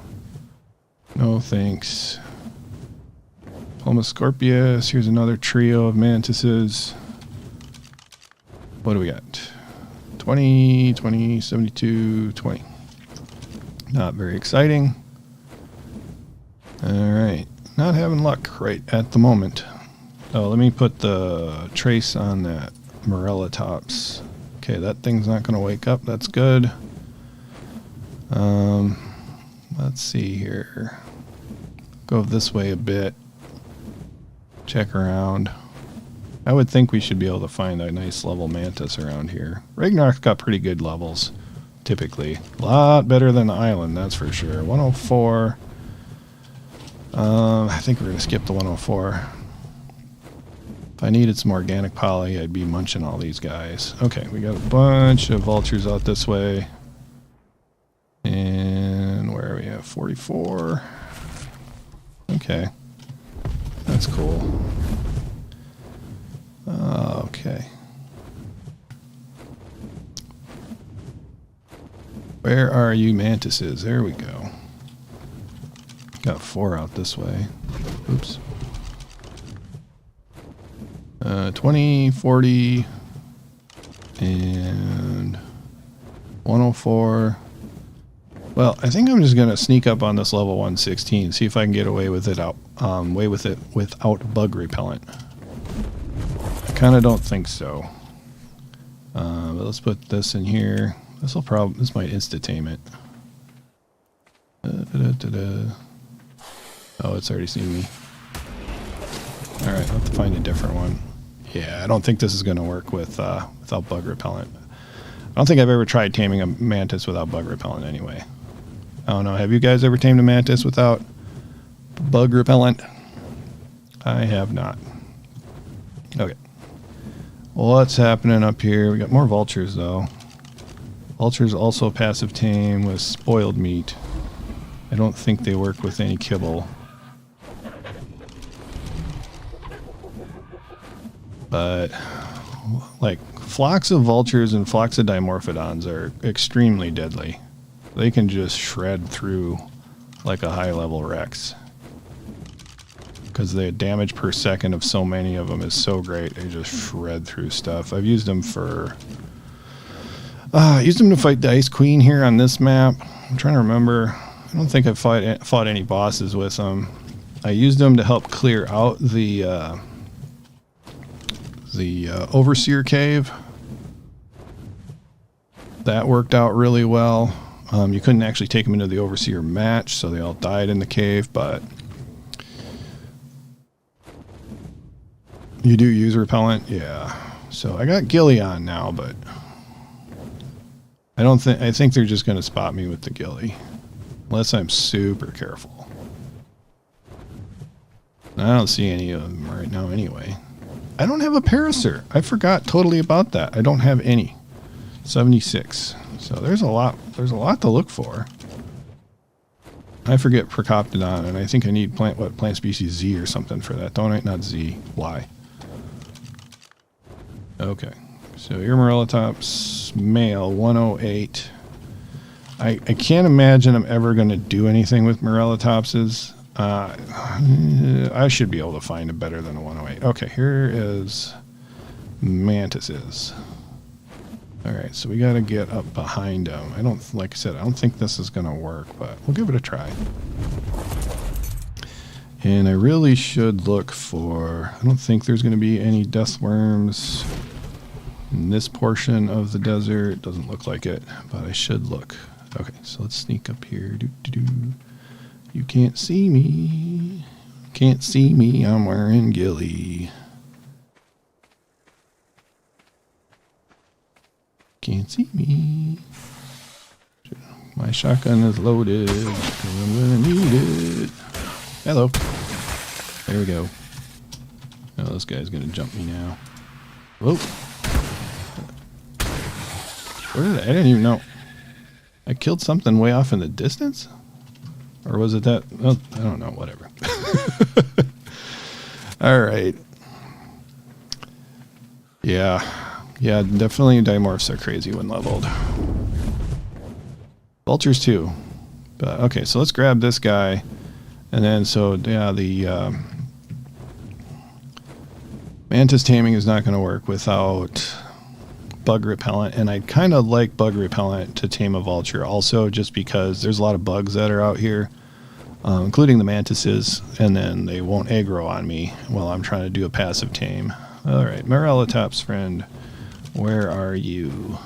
No thanks. Palmascorpius, here's another trio of mantises. What do we got? 20, 20, 72, 20. Not very exciting. Alright, not having luck right at the moment. Oh, let me put the trace on that Morellatops. Okay, that thing's not going to wake up. That's good. Let's see here. Go this way a bit. Check around. I would think we should be able to find a nice level mantis around here. Ragnarok's got pretty good levels, typically. A lot better than the island, that's for sure. 104. I think we're going to skip the 104. If I needed some organic poly, I'd be munching all these guys. Okay, we got a bunch of vultures out this way. And where are we at? 44. Okay. That's cool. Okay. Where are you mantises? There we go. Got 4 out this way. Oops. 20, 40, and 104. Well, I think I'm just gonna sneak up on this level 116, see if I can get away with it without bug repellent. I kind of don't think so. But let's put this in here. This might insta-tame it. Oh, it's already seen me. Alright, I'll have to find a different one. Yeah, I don't think this is going to work without bug repellent. I don't think I've ever tried taming a mantis without bug repellent anyway. I don't know, have you guys ever tamed a mantis without bug repellent? I have not. Okay. What's happening up here? We got more vultures though. Vultures also passive tame with spoiled meat. I don't think they work with any kibble. But like flocks of vultures and flocks of dimorphodons are extremely deadly. They can just shred through like a high level Rex. Because the damage per second of so many of them is so great, they just shred through stuff. I've used them for... I used them to fight the Ice Queen here on this map. I'm trying to remember. I don't think I've fought any bosses with them. I used them to help clear out the Overseer Cave. That worked out really well. You couldn't actually take them into the Overseer match, so they all died in the cave, but you do use repellent? Yeah. So I got ghillie on now, but I think they're just going to spot me with the ghillie. Unless I'm super careful. I don't see any of them right now anyway. I don't have a Parasaur. I forgot totally about that. I don't have any. 76. So there's a lot to look for. I forget Procoptodon, and I think I need plant species Z or something for that, don't I? Not Z. Y. Okay. So your Morellatops male 108. I can't imagine I'm ever going to do anything with Morellatopses. I should be able to find a better than a 108. Okay, here is mantises. Alright, so we got to get up behind them. Like I said, I don't think this is going to work, but we'll give it a try. And I really should look for... I don't think there's going to be any death worms in this portion of the desert. Doesn't look like it, but I should look. Okay, so let's sneak up here. You can't see me. Can't see me. I'm wearing ghillie. Can't see me. My shotgun is loaded. I'm gonna need it. Hello. There we go. Oh, this guy's gonna jump me now. Whoa. Where did I didn't even know. I killed something way off in the distance? Or was it that? Well, I don't know. Whatever. All right. Yeah. Yeah, definitely dimorphs are crazy when leveled. Vultures too. But okay, so let's grab this guy. And then, so yeah, the mantis taming is not going to work without bug repellent. And I kind of like bug repellent to tame a vulture also, just because there's a lot of bugs that are out here, including the mantises, and then they won't aggro on me while I'm trying to do a passive tame. All right, Morellatops friend, where are you?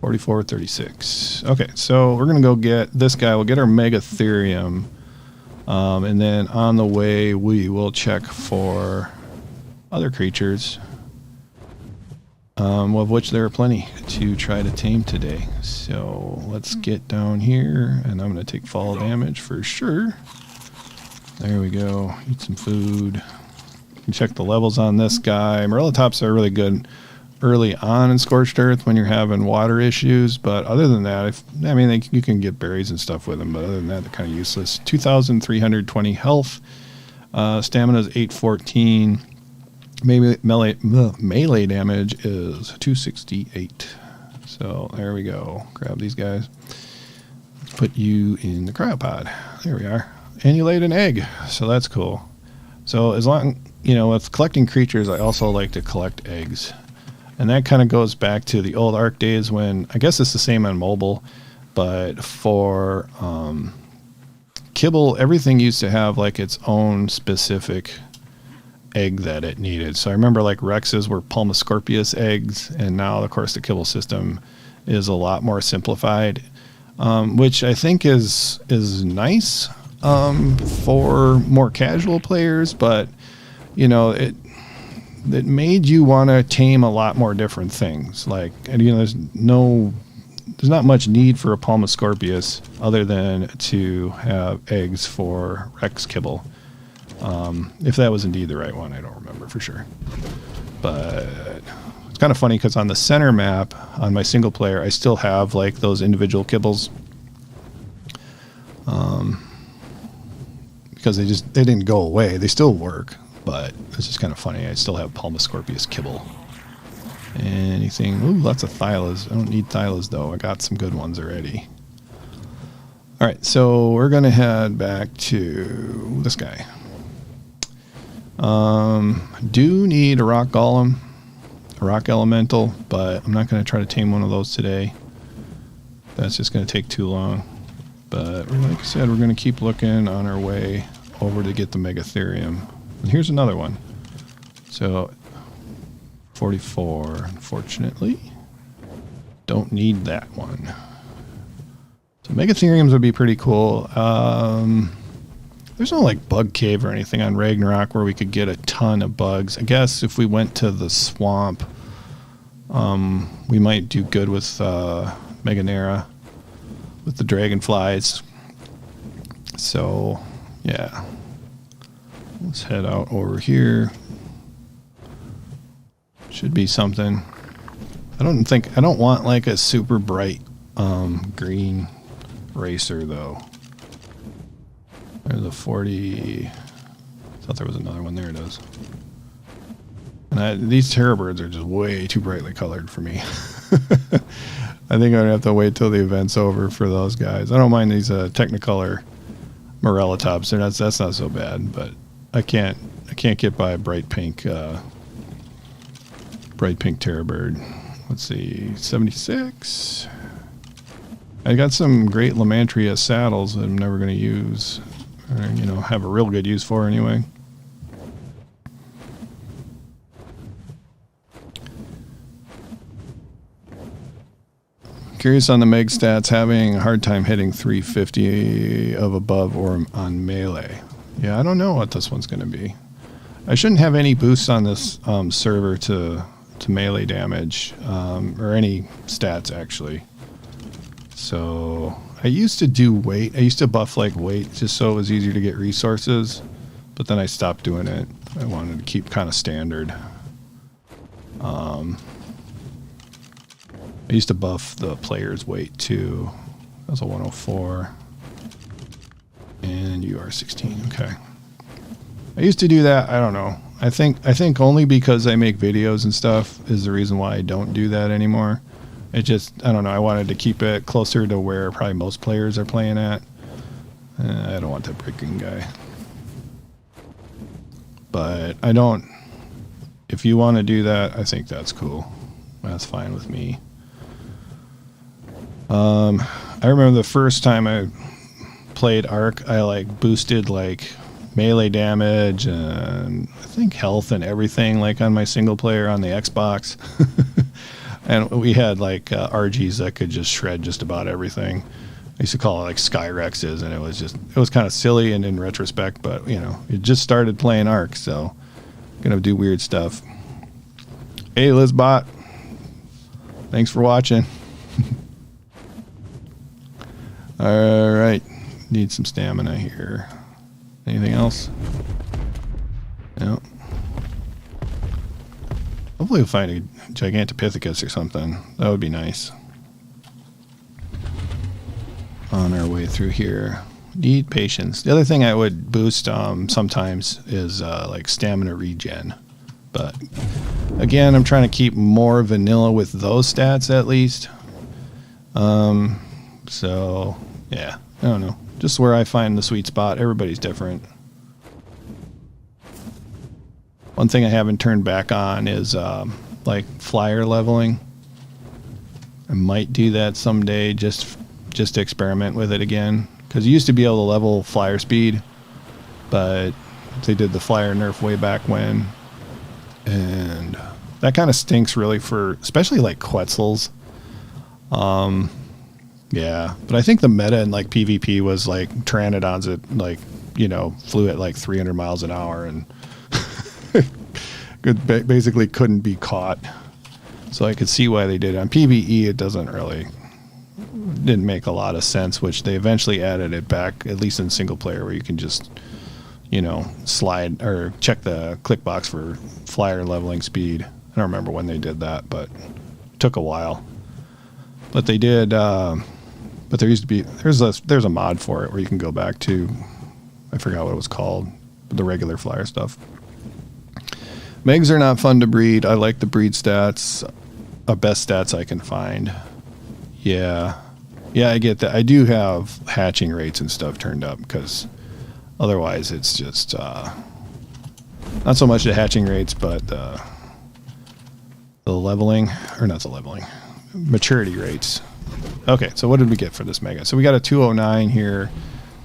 4436. Okay, so we're going to go get this guy. We'll get our megathereum. And then on the way, we will check for other creatures, of which there are plenty to try to tame today. So let's get down here, and I'm going to take fall damage for sure. There we go. Eat some food. Check the levels on this guy. Morellatops are really good early on in Scorched Earth when you're having water issues, but other than that, you can get berries and stuff with them, but other than that, they're kind of useless. 2,320 health, stamina is 814, melee damage is 268. So there we go. Grab these guys. Let's put you in the cryopod. There we are. And you laid an egg, so that's cool. So as long, with collecting creatures, I also like to collect eggs. And that kind of goes back to the old Ark days when, I guess it's the same on mobile, but for kibble, everything used to have like its own specific egg that it needed. So I remember like Rex's were Pulmoscorpius eggs, and now of course the kibble system is a lot more simplified, which I think is nice for more casual players, but it made you want to tame a lot more different things. Like, there's not much need for a Pulmoscorpius other than to have eggs for Rex kibble. If that was indeed the right one, I don't remember for sure. But it's kind of funny because on the center map on my single player, I still have like those individual kibbles. Because they didn't go away. They still work. But it's just kind of funny. I still have Pulmoscorpius kibble. Anything? Ooh, lots of Thylas. I don't need Thylas, though. I got some good ones already. All right, so we're going to head back to this guy. Do need a rock golem, a rock elemental, but I'm not going to try to tame one of those today. That's just going to take too long. But like I said, we're going to keep looking on our way over to get the megathereum. And here's another one. So 44, unfortunately. Don't need that one. So megatheriums would be pretty cool. There's no like bug cave or anything on Ragnarok where we could get a ton of bugs. I guess if we went to the swamp, we might do good with Meganera, with the dragonflies. So yeah. Let's head out over here. Should be something. I don't want like a super bright green racer though. There's a 40. I thought there was another one. There it is. And these terror birds are just way too brightly colored for me. I think I'm gonna have to wait till the event's over for those guys. I don't mind these Technicolor Morellatops. That's not so bad, but I can't get by a bright pink terror bird. Let's see, 76. I got some great Lamantria saddles that I'm never going to use, or have a real good use for anyway. Curious on the meg stats, having a hard time hitting 350 of above or on melee. Yeah, I don't know what this one's going to be. I shouldn't have any boosts on this server to melee damage, or any stats actually. So I used to do weight. I used to buff like weight just so it was easier to get resources, but then I stopped doing it. I wanted to keep kind of standard. I used to buff the player's weight too. That was a 104. And you are 16. Okay. I used to do that. I don't know. I think only because I make videos and stuff is the reason why I don't do that anymore. It just, I don't know. I wanted to keep it closer to where probably most players are playing at. I don't want that breaking guy. But I don't. If you want to do that, I think that's cool. That's fine with me. I remember the first time I played Ark, I like boosted like melee damage and I think health and everything like on my single player on the Xbox. And we had like RGs that could just shred just about everything. I used to call it like Skyrexes, and it was kind of silly and in retrospect, but you know, it just started playing Ark, so gonna do weird stuff. Hey Lizbot, thanks for watching. All right, need some stamina here. Anything else? No. Hopefully we'll find a Gigantopithecus or something. That would be nice. On our way through here. Need patience. The other thing I would boost sometimes is like stamina regen. But again, I'm trying to keep more vanilla with those stats at least. So yeah, I don't know. Just where I find the sweet spot. Everybody's different. One thing I haven't turned back on is like flyer leveling. I might do that someday just to experiment with it again. Because you used to be able to level flyer speed, but they did the flyer nerf way back when. And that kind of stinks really for, especially like Quetzals. Yeah, but I think the meta in like PvP was like Pteranodons that like, you know, flew at like 300 miles an hour and basically couldn't be caught. So I could see why they did it. On PvE, it didn't make a lot of sense, which they eventually added it back, at least in single player, where you can just, you know, slide or check the click box for flyer leveling speed. I don't remember when they did that, but it took a while. But they did, but there used to be, there's a mod for it where you can go back to, I forgot what it was called, the regular flyer stuff. Megs are not fun to breed. I like the breed stats, best stats I can find. Yeah, I get that. I do have hatching rates and stuff turned up because otherwise it's just not so much the hatching rates, but the leveling, or not the leveling, maturity rates. Okay, so what did we get for this mega? So we got a 209 here.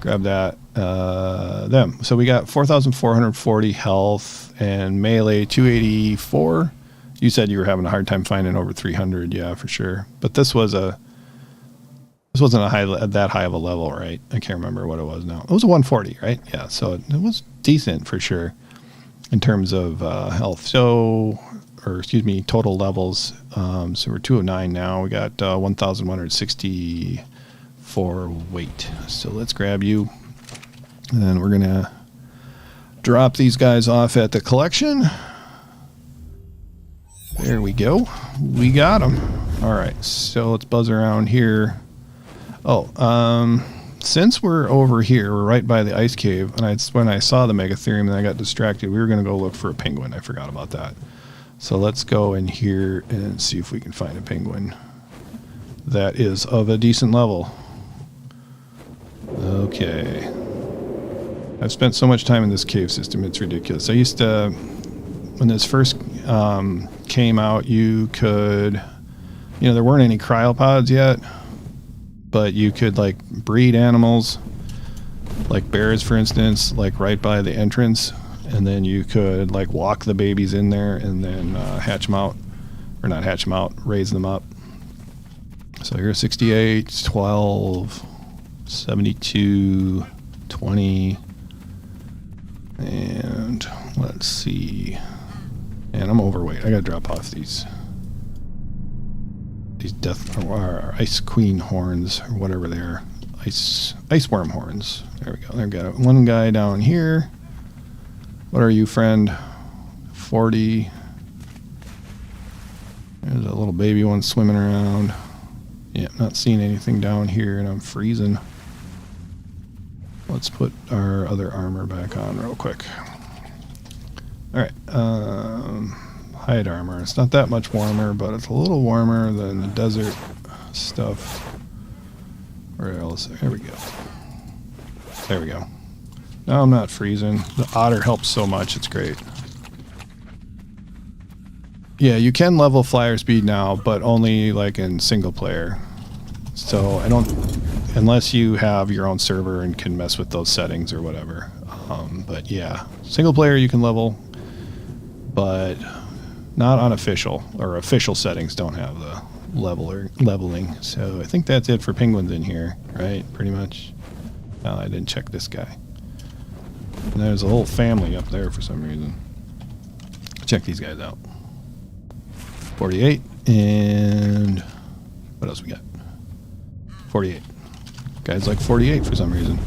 Grab that. Them. So we got 4,440 health and melee 284. You said you were having a hard time finding over 300. Yeah, for sure. But this wasn't that high of a level, right? I can't remember what it was now. It was a 140, right? Yeah, so it was decent for sure in terms of health. So, or excuse me, total levels. So we're 209 now. We got 1,164 weight. So let's grab you. And then we're going to drop these guys off at the collection. There we go. We got them. All right, so let's buzz around here. Oh, since we're over here, we're right by the ice cave, and when I saw the megathereum and I got distracted, we were going to go look for a penguin. I forgot about that. So let's go in here and see if we can find a penguin that is of a decent level. Okay. I've spent so much time in this cave system, it's ridiculous. I used to, when this first came out, you could, you know, there weren't any cryopods yet, but you could like breed animals, like bears, for instance, like right by the entrance, and then you could like walk the babies in there and then hatch them out, or not hatch them out, raise them up. So you're 68, 12, 72, 20, and let's see. And I'm overweight. I gotta drop off these death or ice queen horns or whatever they are. Ice worm horns. There we go. There we go. One guy down here. What are you, friend? 40. There's a little baby one swimming around. Yeah, not seeing anything down here, and I'm freezing. Let's put our other armor back on real quick. Alright, hide armor. It's not that much warmer, but it's a little warmer than the desert stuff. Where else? There we go. There we go. Now I'm not freezing. The otter helps so much, it's great. Yeah, you can level flyer speed now, but only like in single player. So I don't, unless you have your own server and can mess with those settings or whatever. But yeah, single player you can level, but not unofficial, or official settings don't have the leveling. So I think that's it for penguins in here, right? Pretty much. Oh, I didn't check this guy. And there's a whole family up there for some reason. Check these guys out. 48, and what else we got? 48. Guys like 48 for some reason.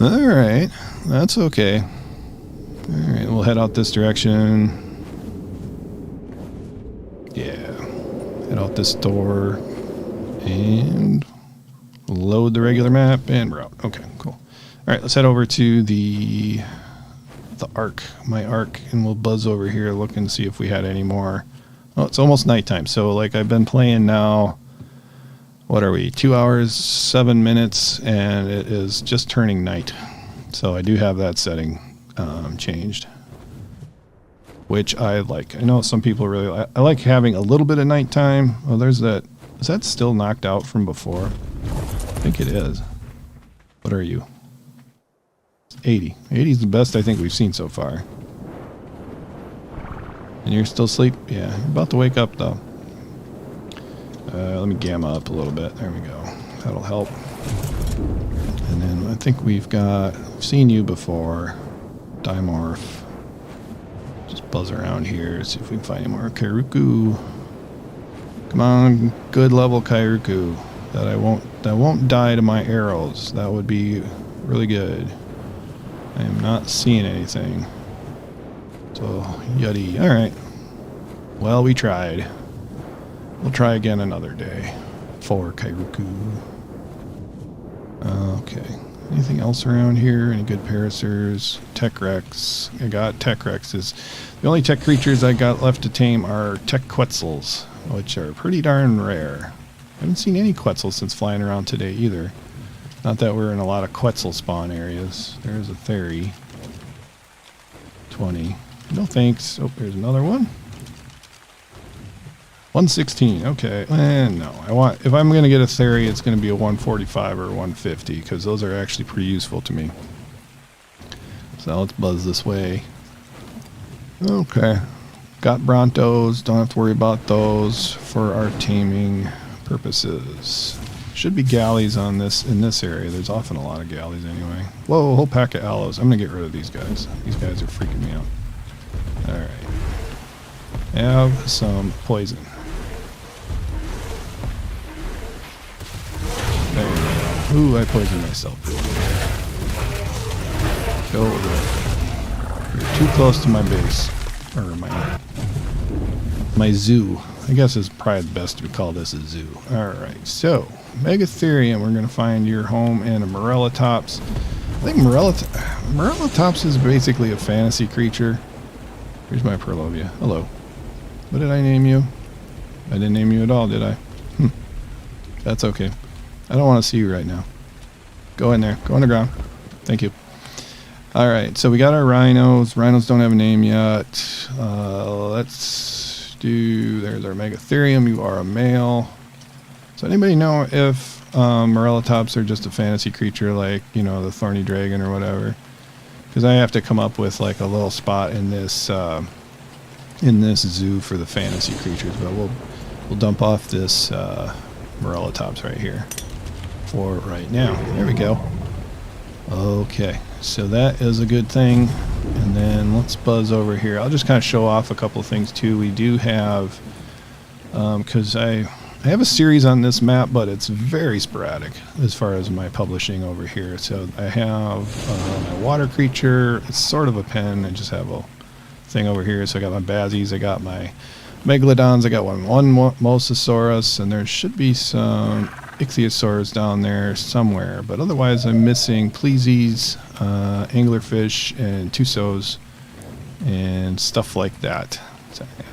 Alright, that's okay. Alright, we'll head out this direction. Yeah. Head out this door. And load the regular map, and we're out. Okay, cool. Alright, let's head over to the Ark, my Ark, and we'll buzz over here, look and see if we had any more. Oh, it's almost nighttime, so like I've been playing now, what are we, 2 hours, 7 minutes, and it is just turning night. So I do have that setting changed, which I like. I know some people really, I like having a little bit of nighttime. Oh, there's that, is that still knocked out from before? I think it is. What are you? 80. 80 is the best I think we've seen so far. And you're still asleep? Yeah, you're about to wake up though. Let me gamma up a little bit. There we go. That'll help. And then I think we've seen you before. Dimorph. Just buzz around here, see if we can find any more Kairuku. Come on, good level Kairuku. That won't die to my arrows. That would be really good. I am not seeing anything. So, yuddy. Alright. Well, we tried. We'll try again another day. For Kairuku. Okay. Anything else around here? Any good parasers? Tech Rex. I got Tech Rexes. The only tech creatures I got left to tame are Tech Quetzals, which are pretty darn rare. I haven't seen any Quetzals since flying around today either. Not that we're in a lot of Quetzal spawn areas. There's a Theory. 20. No thanks. Oh, there's another one. 116. Okay. No. If I'm going to get a Theory, it's going to be a 145 or a 150 because those are actually pretty useful to me. So let's buzz this way. Okay. Got Brontos. Don't have to worry about those for our taming purposes. Should be galleys on this in this area. There's often a lot of galleys anyway. Whoa, a whole pack of aloes. I'm going to get rid of these guys. These guys are freaking me out. Alright. Have some poison. There we go. Ooh, I poisoned myself. Go away. You're too close to my base. Or my zoo. I guess it's probably best to call this a zoo. Alright, so megathereum, we're going to find your home in a Morellatops. I think Morellatops is basically a fantasy creature. Here's my Perlovia. Hello. What did I name you? I didn't name you at all, did I? That's okay. I don't want to see you right now. Go in there. Go on the ground. Thank you. Alright, so we got our rhinos. Rhinos don't have a name yet. Let's do... There's our megathereum. You are a male. So anybody know if Morellatops are just a fantasy creature like, you know, the thorny dragon or whatever? Because I have to come up with like a little spot in this zoo for the fantasy creatures. But we'll dump off this morella tops right here for right now. There we go. Okay, so that is a good thing. And then let's buzz over here. I'll just kind of show off a couple of things too. We do have, because I have a series on this map, but it's very sporadic as far as my publishing over here. So I have my water creature. It's sort of a pen. I just have a thing over here. So I got my Bazzies. I got my Megalodons. I got one Mosasaurus, and there should be some Ichthyosaurs down there somewhere. But otherwise, I'm missing Pleasies, Anglerfish, and Tussos, and stuff like that. So, yeah.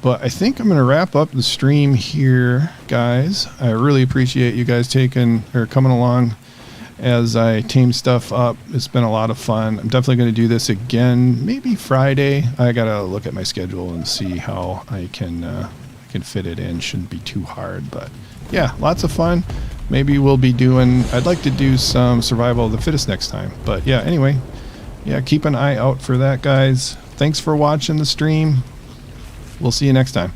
But I think I'm going to wrap up the stream here, guys. I really appreciate you guys coming along as I tame stuff up. It's been a lot of fun. I'm definitely going to do this again, maybe Friday. I got to look at my schedule and see how I can fit it in. Shouldn't be too hard, but yeah, lots of fun. Maybe we'll be I'd like to do some survival of the fittest next time. But yeah, anyway, yeah, keep an eye out for that, guys. Thanks for watching the stream. We'll see you next time.